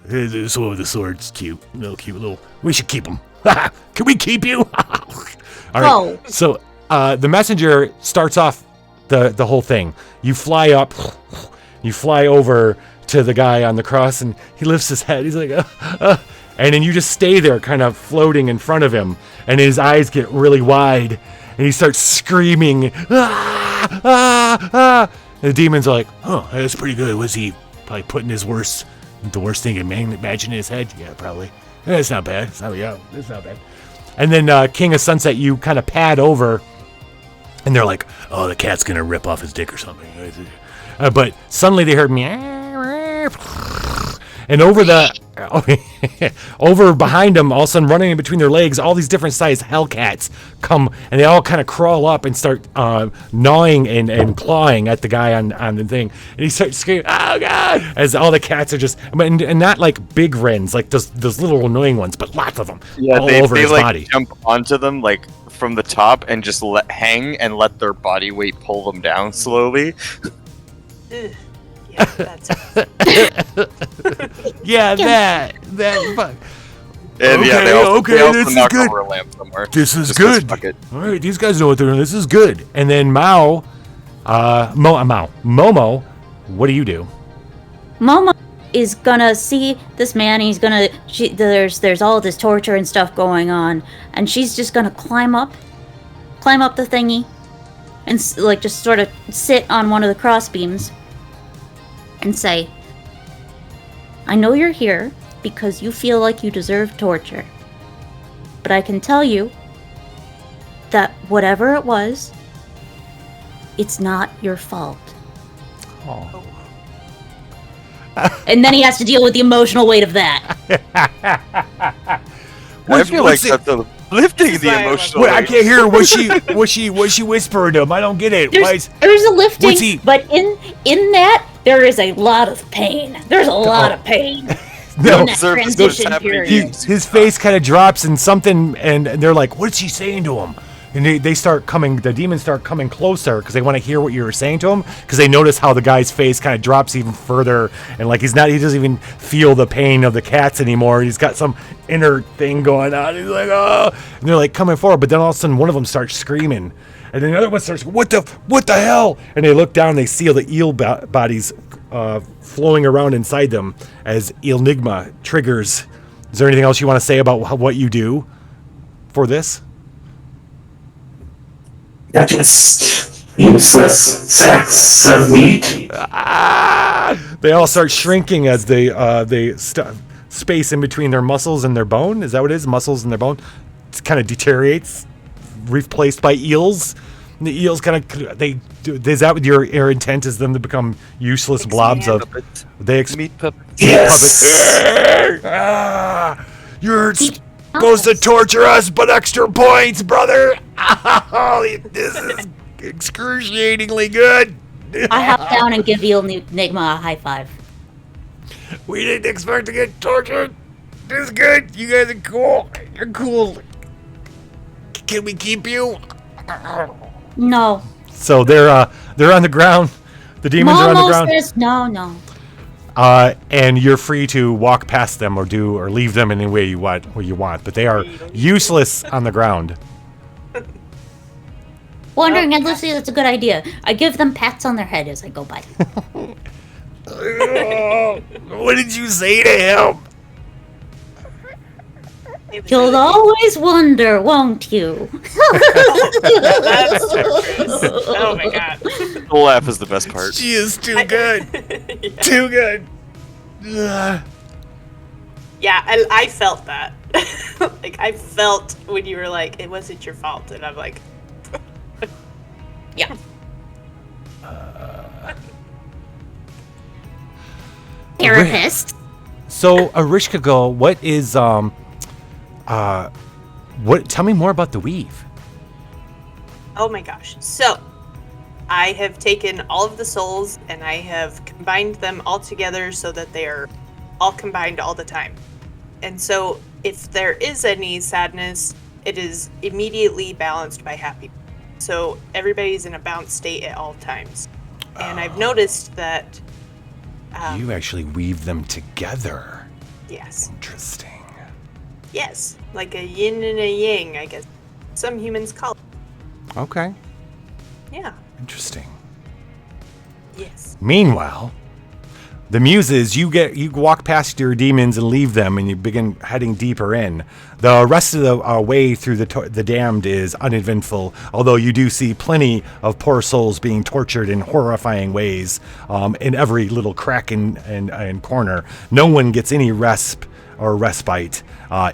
This one with the sword's cute. Little. We should keep him. Can we keep you? All right. So the messenger starts off the whole thing. You fly up. You fly over to the guy on the cross, and he lifts his head. He's like, and then you just stay there, kind of floating in front of him, and his eyes get really wide, and he starts screaming. And the demons are like, oh, that's pretty good. Was he probably putting the worst thing in imagine in his head? Yeah, probably. It's not bad. It's not bad. And then King of Sunset, you kind of pad over, and they're like, oh, the cat's going to rip off his dick or something. But suddenly they heard meow. And over over behind them, all of a sudden running in between their legs, all these different sized hellcats come, and they all kind of crawl up and start gnawing and clawing at the guy on the thing. And he starts screaming, oh God, as all the cats are just, and not like big wrens, like those little annoying ones, but lots of them all over his like, body. Jump onto them like from the top and just hang and let their body weight pull them down slowly. Yeah, that's yeah, that fuck. And okay, they also this is knock good. over a lamp somewhere. This is Just good. fuck it. All right, these guys know what they're doing. This is good. And then Momo, what do you do? Momo is gonna see this man. He's gonna. There's all this torture and stuff going on, and she's just gonna climb up the thingy, and like just sort of sit on one of the cross beams, and say, I know you're here because you feel like you deserve torture. But I can tell you that whatever it was, it's not your fault. Oh. And then he has to deal with the emotional weight of that. I feel like that's lifting the emotional. Wait, I can't hear. Was she whispering to him? I don't get it. There's a lifting, but in that there is a lot of pain. There's a lot of pain. No, in that transition period. His face kind of drops and something, and they're like, "What's she saying to him?" And they start coming. The demons start coming closer because they want to hear what you were saying to him. Because they notice how the guy's face kind of drops even further, and like he doesn't even feel the pain of the cats anymore. He's got some inner thing going on. He's like, oh, and they're like coming forward. But then all of a sudden, one of them starts screaming, and then the other one starts, what the hell? And they look down, and they see all the eel bodies flowing around inside them as Enigma triggers. Is there anything else you want to say about what you do for this? They're just useless sacks of meat. They all start shrinking as they space in between their muscles and their bone. Is that what it is? Muscles and their bone. It kind of deteriorates, replaced by eels. And the eels kind of is that what your intent is? Them to become useless blobs of Meat puppets. Yes. You're supposed to torture us, but extra points, brother. This is excruciatingly good. I hop down and give Enigma a high five. We didn't expect to get tortured. This is good. You guys are cool. You're cool. Can we keep you? No. So they're on the ground. The demons are on the ground. Says no. And you're free to walk past them or leave them in any way you want. But they are useless on the ground. Wondering endlessly, that's a good idea. I give them pats on their head as I go by. What did you say to him? You'll always wonder, won't you? Oh my god. The laugh is the best part. She is too good. Yeah. Too good. Yeah, I felt that. Like, I felt when you were like, it wasn't your fault. And I'm like, yeah. Therapist. So, Ereshkigal, what is tell me more about the weave. Oh my gosh. So, I have taken all of the souls and I have combined them all together so that they are all combined all the time. And so, if there is any sadness, it is immediately balanced by happy. So, everybody's in a balanced state at all times. And I've noticed that you actually weave them together. Yes. Interesting. Yes, like a yin and a yang, I guess. Some humans call it. Okay. Yeah. Interesting. Yes. Meanwhile, the muses, you walk past your demons and leave them, and you begin heading deeper in. The rest of the way through the damned is uneventful, although you do see plenty of poor souls being tortured in horrifying ways in every little crack and corner. No one gets any respite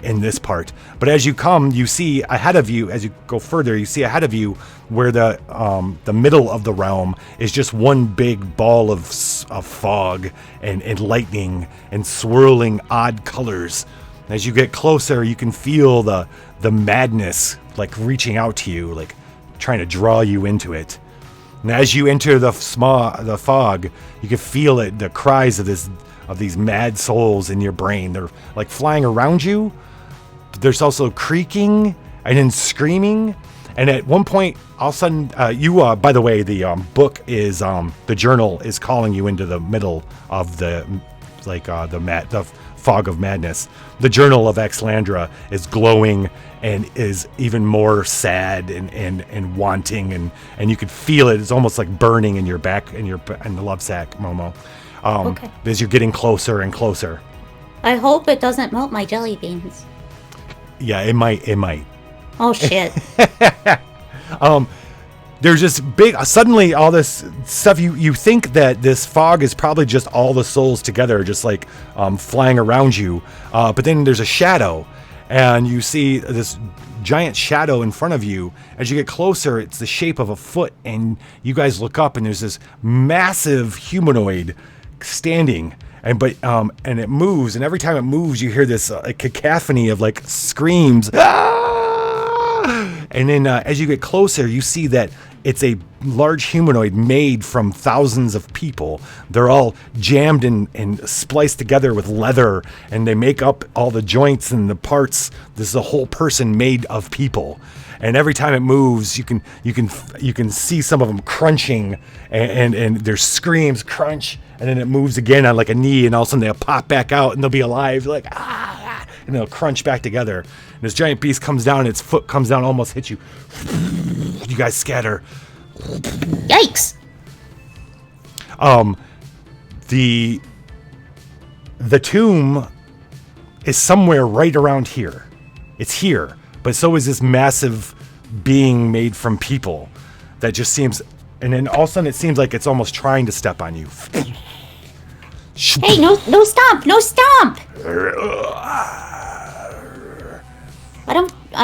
in this part. But as you come, you see ahead of you, as you go further, you see ahead of you where the middle of the realm is just one big ball of fog and lightning and swirling odd colors. As you get closer, you can feel the madness like reaching out to you, like trying to draw you into it. And as you enter the fog, you can feel it, the cries of these mad souls in your brain. They're like flying around you. But there's also creaking and then screaming. And at one point, all of a sudden, by the way, the book is, the journal is calling you into the middle of the fog of madness. The journal of Exlandra is glowing and is even more sad and wanting, and you could feel it. It's almost like burning in your back, in the love sack, Momo. Okay. As you're getting closer and closer. I hope it doesn't melt my jelly beans. Yeah, it might. Oh shit. There's this big, suddenly all this stuff, you think that this fog is probably just all the souls together, just like flying around you. But then there's a shadow, and you see this giant shadow in front of you. As you get closer, it's the shape of a foot, and you guys look up, and there's this massive humanoid standing, and it moves, and every time it moves, you hear this cacophony of like screams. And then as you get closer, you see that it's a large humanoid made from thousands of people. They're all jammed and spliced together with leather, and they make up all the joints and the parts. This is a whole person made of people. And every time it moves, you can see some of them crunching, and their screams crunch, and then it moves again on like a knee, and all of a sudden they'll pop back out and they'll be alive, like and they'll crunch back together. And this giant beast comes down, and its foot comes down, almost hits you. You guys scatter. Yikes! The tomb is somewhere right around here. It's here, but so is this massive being made from people. that just seems, and then all of a sudden it seems like it's almost trying to step on you. Hey, no stomp! No stomp! I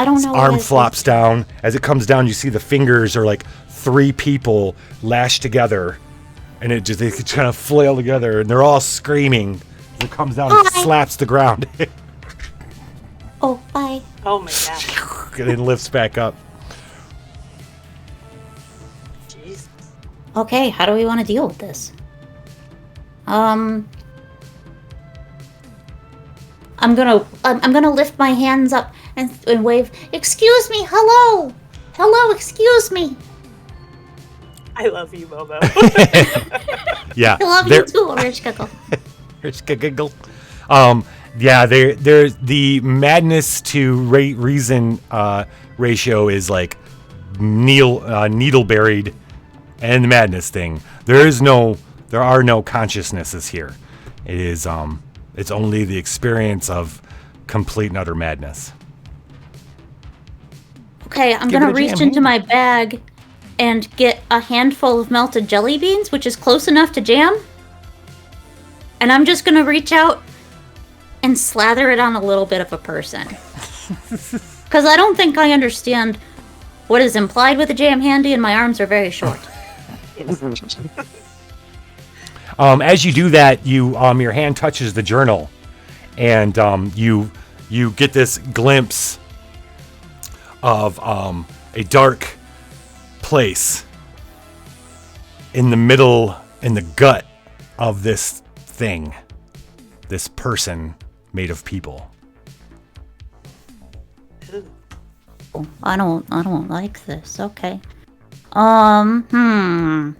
don't know. Arm flops down. As it comes down, you see the fingers are like 3 people lashed together, and they kind of flail together, and they're all screaming. As it comes down and slaps the ground. Oh, bye. Oh my god. And then lifts back up. Jeez. Okay, how do we want to deal with this? I'm gonna lift my hands up and wave. Excuse me, hello, excuse me. I love you, Momo. Yeah, I love you too, Ereshkigal. Ereshkigal. Yeah, there's the madness to reason ratio is like needle buried, and the madness thing. There are no consciousnesses here. It is it's only the experience of complete and utter madness. Okay, I'm gonna reach into my bag and get a handful of melted jelly beans, which is close enough to jam. And I'm just gonna reach out and slather it on a little bit of a person. Because I don't think I understand what is implied with a jam handy, and my arms are very short. As you do that, your hand touches the journal, and you get this glimpse of a dark place in the gut of this thing, this person made of people. I don't like this. Okay. I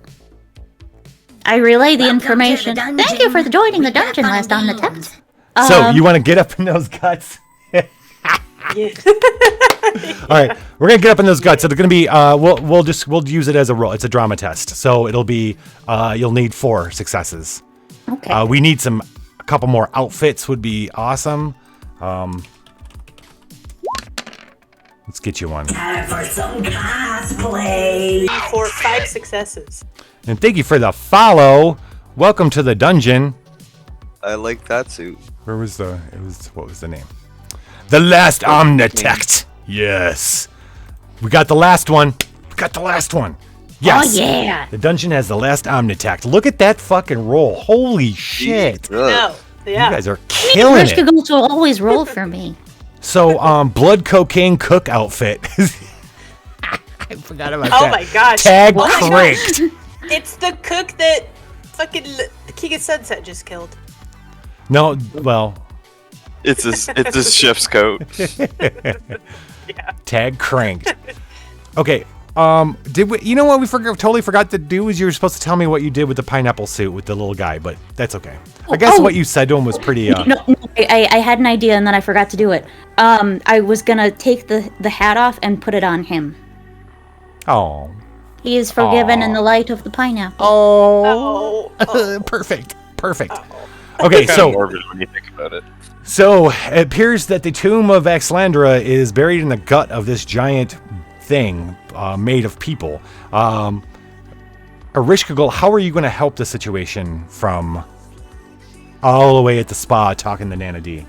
relay the information. Thank you for joining the dungeon last on the text. So you want to get up in those guts? All right, we're gonna get up in those guts. So they're gonna be. We'll use it as a roll. It's a drama test. So it'll be. You'll need 4 successes. Okay. We need a couple more outfits. Would be awesome. Let's get you one. Time for some cosplay. For 5 successes. And thank you for the follow. Welcome to the dungeon. I like that suit. What was the name? The Last Omnitect. Yes. We got the last one. Yes. Oh, yeah. The dungeon has the Last Omnitect. Look at that fucking roll. Holy shit. No. Yeah. You guys are killing it. Ereshkigal will always roll for me. So, blood cocaine cook outfit. I forgot about that. Oh my gosh. Tag Oh my cranked. gosh. It's the cook that fucking King of Sunset just killed. No, well. It's his chef's coat. Yeah. Tag cranked. Okay. Did we? You know what we totally forgot to do is you were supposed to tell me what you did with the pineapple suit with the little guy, but that's okay. I guess what you said to him was pretty. No, I had an idea and then I forgot to do it. I was gonna take the hat off and put it on him. Oh. He is forgiven in the light of the pineapple. Oh. Perfect. Okay, Kind so of morbid when you think about it. So it appears that the tomb of Axlandra is buried in the gut of this giant thing made of people. Ereshkigal, how are you going to help the situation from all the way at the spa talking to Annadee?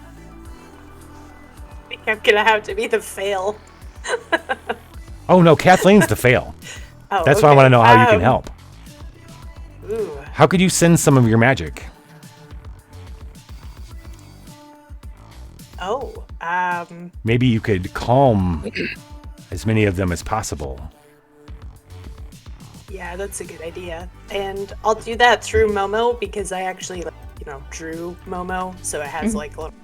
I think I'm gonna have to be the fail. Oh no, Kathleen's the fail. Oh, That's why I want to know how you can help. Ooh. How could you send some of your magic? Oh. Maybe you could calm as many of them as possible. Yeah, that's a good idea. And I'll do that through Momo because I actually, drew Momo, so it has like a little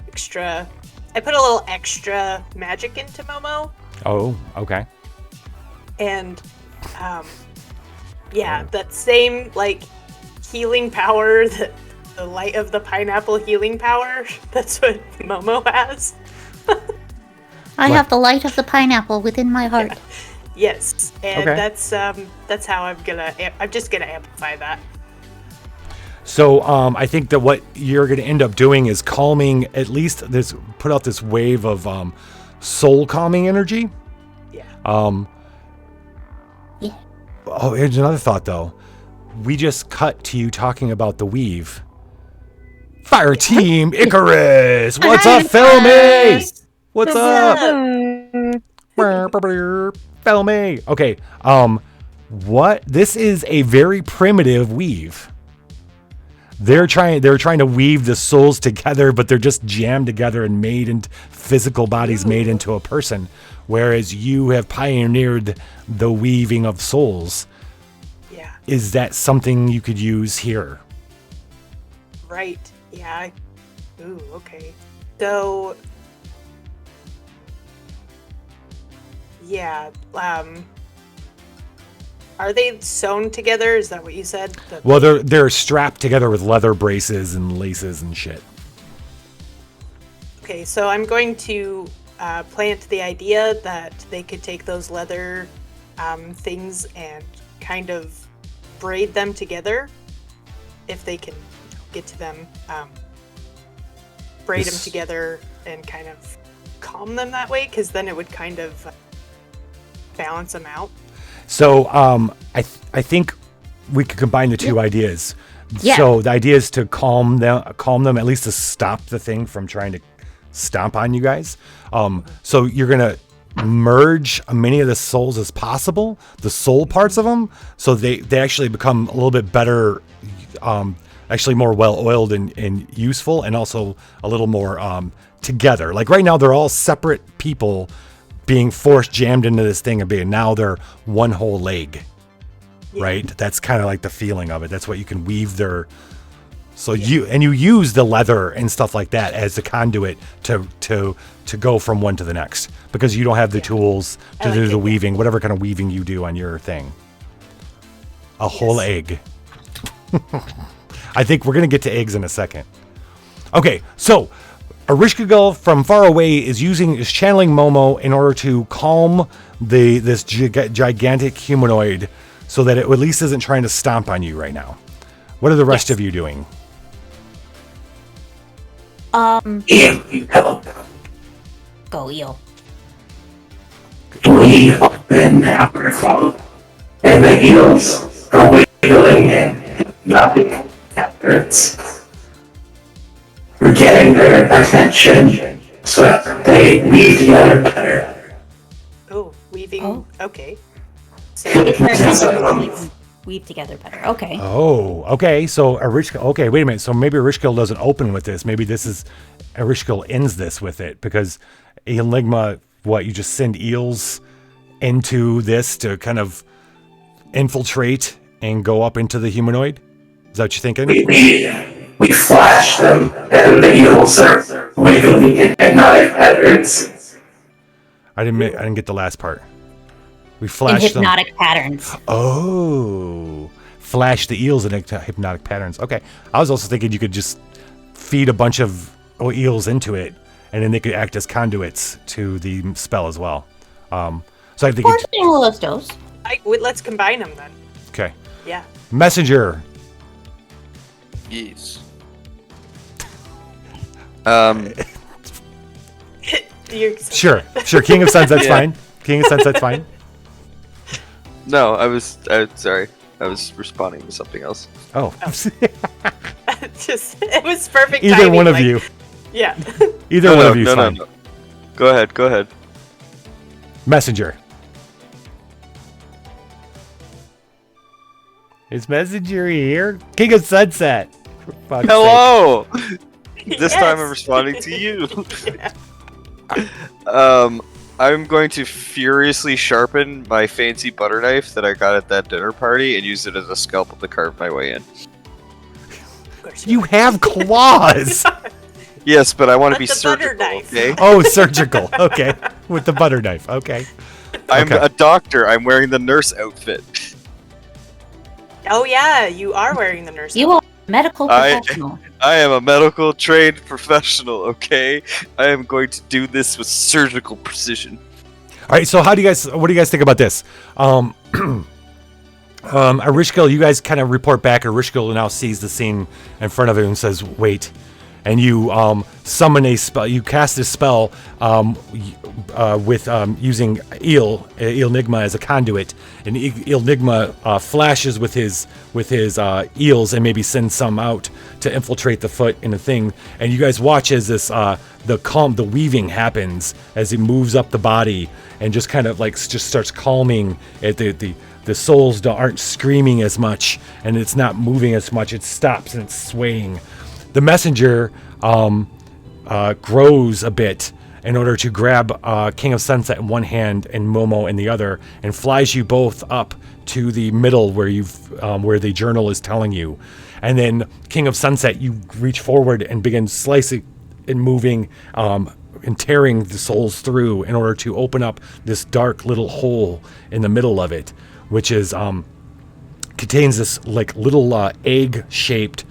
extra. I put a little extra magic into Momo. Oh, okay. And, that same healing power, the light of the pineapple healing power. That's what Momo has. I have the light of the pineapple within my heart. Yes, and Okay. that's how I'm just gonna amplify that. So I think that what you're going to end up doing is calming put out this wave of soul calming energy. Yeah. Yeah. Oh, here's another thought, though. We just cut to you talking about the weave. Fire Team Icarus! What's up, Filmy? What's up? Filmy. Okay, what? This is a very primitive weave. They're trying to weave the souls together, but they're just jammed together and made into physical bodies made into a person. Whereas you have pioneered the weaving of souls. Yeah. Is that something you could use here? Right. Yeah. Ooh, okay. So, yeah, are they sewn together? Is that what you said? Well, they're strapped together with leather braces and laces and shit. Okay, so I'm going to plant the idea that they could take those leather things and kind of braid them together if they can get to them. Braid them together and kind of calm them that way, because then it would kind of balance them out. So I think we could combine the two ideas. Yeah. So the idea is to calm them, at least to stop the thing from trying to stomp on you guys. So you're gonna merge as many of the souls as possible, the soul parts of them, so they actually become a little bit better, actually more well-oiled and useful, and also a little more together. Like right now, they're all separate people being forced jammed into this thing, and now they're one whole leg. Yeah. Right? That's kind of like the feeling of it. That's what you can weave their. So you use the leather and stuff like that as the conduit to go from one to the next, because you don't have the tools to do the weaving, whatever kind of weaving you do on your thing. A whole egg. I think we're gonna get to eggs in a second. Okay, so Ereshkigal from far away is channeling Momo in order to calm this gigantic humanoid, so that it at least isn't trying to stomp on you right now. What are the rest of you doing? Go, Eel. We open our phone, and the eels are wiggling in nothing efforts. We're getting their attention so that they weave together better. Oh, weaving. Oh. Okay. Weave together better. Okay. Oh, okay. So Ereshkigal. Okay, wait a minute. So maybe Ereshkigal doesn't open with this. Maybe this is Ereshkigal ends this with it, because Enigma. What, you just send eels into this to kind of infiltrate and go up into the humanoid? Is that what you're thinking? We flash them, and the eels are wiggling in hypnotic patterns. I didn't get the last part. We flash in hypnotic patterns. Oh, flash the eels in hypnotic patterns. Okay, I was also thinking you could just feed a bunch of eels into it, and then they could act as conduits to the spell as well. So I think let's combine them then. Okay. Yeah. Messenger. Yes. Sure. King of Sunsets, fine. King of Sunsets, fine. No, I was sorry. I was responding to something else. Oh. It was perfect Either timing, one of you. Yeah. Either one of you is fine. No. Go ahead. Messenger. Is Messenger here? King of Sunset. Hello! This time I'm responding to you. I'm going to furiously sharpen my fancy butter knife that I got at that dinner party and use it as a scalpel to carve my way in. You have claws! Yes, but I want to be surgical, okay? Oh, surgical. Okay. With the butter knife. Okay. I'm a doctor. I'm wearing the nurse outfit. Oh, yeah, you are wearing the nurse outfit. You are a medical professional. I am a medical trained professional, okay? I am going to do this with surgical precision. All right, so what do you guys think about this? Ereshkigal, you guys kind of report back. Ereshkigal now sees the scene in front of him and says, wait, and you summon a spell. You cast a spell with using Eelnigma as a conduit, and Eelnigma flashes with his eels and maybe sends some out to infiltrate the foot in the thing. And you guys watch as this the weaving happens as it moves up the body and just kind of like just starts calming at the souls aren't screaming as much, and it's not moving as much. It stops and it's swaying. The messenger grows a bit in order to grab King of Sunset in one hand and Momo in the other, and flies you both up to the middle where where the journal is telling you. And then King of Sunset, you reach forward and begin slicing and moving and tearing the souls through in order to open up this dark little hole in the middle of it, which is contains this like little egg-shaped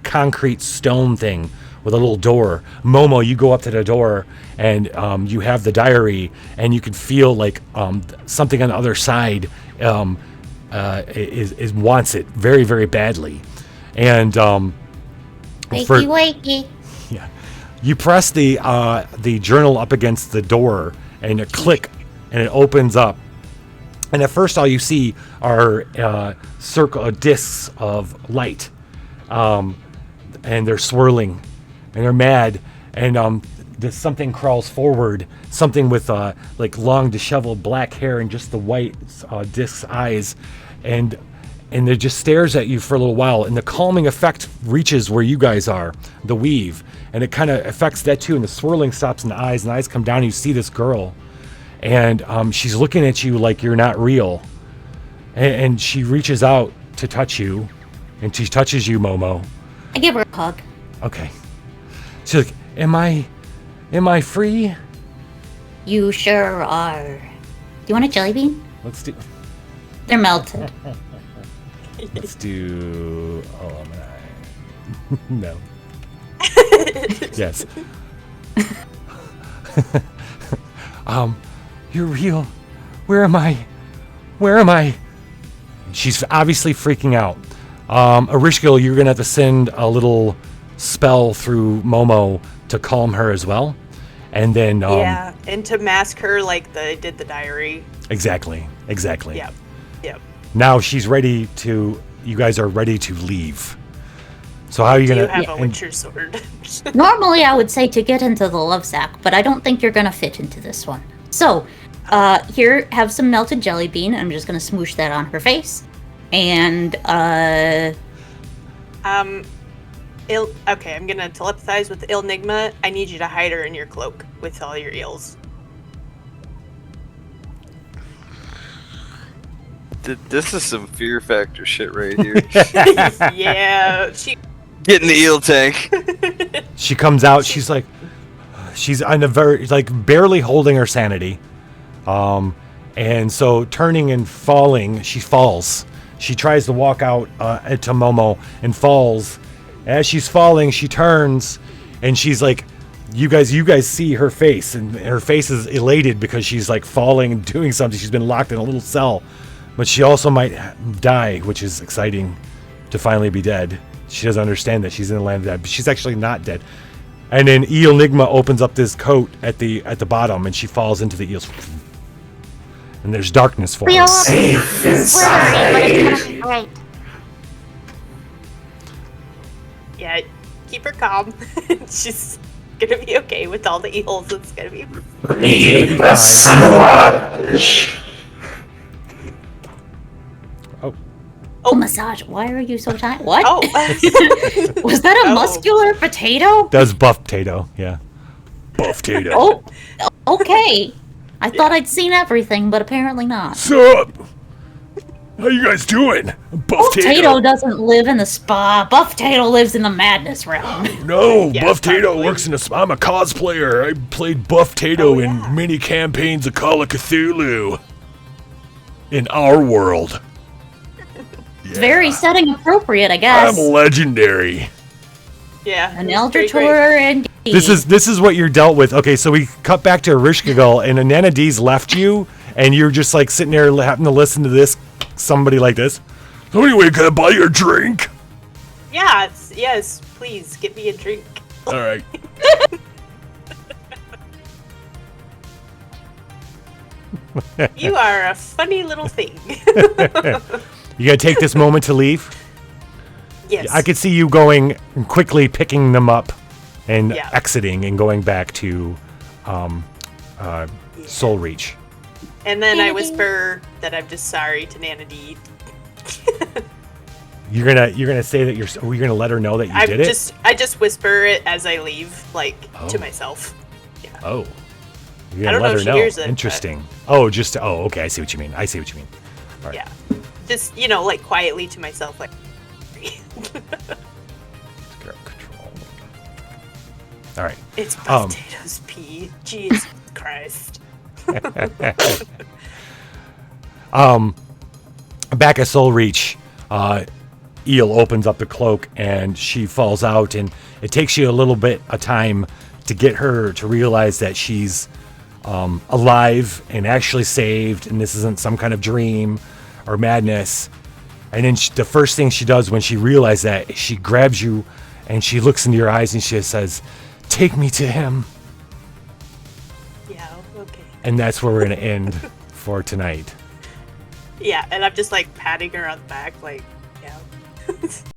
concrete stone thing with a little door. Momo, you go up to the door and you have the diary, and you can feel like something on the other side is wants it very, very badly. And wakey. Yeah, you press the journal up against the door, and a click, and it opens up. And at first, all you see are discs of light, and they're swirling, and they're mad. And something crawls forward, something with like long, disheveled black hair and just the white disc's eyes, and it just stares at you for a little while. And the calming effect reaches where you guys are, the weave, and it kind of affects that too. And the swirling stops in the eyes, and the eyes come down. And you see this girl. And she's looking at you like you're not real. And she reaches out to touch you. And she touches you, Momo. I give her a hug. Okay. She's like, Am I free? You sure are. Do you want a jelly bean? Let's do... They're melted. Let's do... No. Yes. You're real. Where am I? She's obviously freaking out. Ereshkigal, you're gonna have to send a little spell through Momo to calm her as well. And then yeah, and to mask her like they did the diary. Exactly. Yep. Now she's ready to... You guys are ready to leave. So how are you gonna... Do you have a Witcher sword? Normally I would say to get into the love sack, but I don't think you're gonna fit into this one. So, here, have some melted jelly bean. I'm just gonna smoosh that on her face. And, okay, I'm gonna telepathize with Eelnigma. I need you to hide her in your cloak with all your eels. This is some fear factor shit right here. Yeah, Get in the eel tank. She comes out. She's like, she's on a very like barely holding her sanity, and so turning and falling, she falls. She tries to walk out to Momo and falls. As she's falling, she turns, and she's like, you guys see her face, and her face is elated because she's like falling and doing something. She's been locked in a little cell, but she also might die, which is exciting to finally be dead. She doesn't understand that she's in the land of dead, but she's actually not dead. And then Eelnigma opens up this coat at the bottom, and she falls into the eels. And there's darkness for her. Safe inside. Right. Yeah, keep her calm. She's gonna be okay with all the eels. It's gonna be... Need massage. Oh, massage. Why are you so tired? What? Oh. Was that a muscular potato? That's buff potato, yeah. Buff potato. Oh, okay. I thought I'd seen everything, but apparently not. Sup? How you guys doing? Buff Potato doesn't live in the spa. Buff Potato lives in the madness realm. No, Yeah, Buff Tato probably. works in a... I'm a cosplayer. I played Buff Tato in many campaigns of Call of Cthulhu. In our world. It's very setting appropriate, I guess. I'm legendary. Yeah. An it's elder pretty great. tour and This is what you're dealt with. Okay, so we cut back to Ereshkigal, and Annadee's left you, and you're just like sitting there having to listen to this, somebody like this. So anyway, can I buy you a drink? Yes, please, get me a drink. All right. You are a funny little thing. You gonna take this moment to leave? Yes. I could see you going and quickly picking them up and Yeah. exiting and going back to Soul Reach. And then I Annadee. whisper that I'm just sorry to Annadee. You're gonna say that you're gonna let her know that you did it. I just whisper it as I leave, like to myself. Oh, you're I gonna don't let know her if she know. hears it, Interesting. Oh, okay. I see what you mean. Yeah. Just like quietly to myself, like. Girl control. All right. It's potatoes pea. Jesus Christ. Back at Soul Reach, Eel opens up the cloak and she falls out, and it takes you a little bit of time to get her to realize that she's alive and actually saved, and this isn't some kind of dream or madness. And then the first thing she does when she realizes that is she grabs you and she looks into your eyes and she says, "Take me to him." Yeah, okay. And that's where we're going to end for tonight. Yeah, and I'm just like patting her on the back, like, yeah.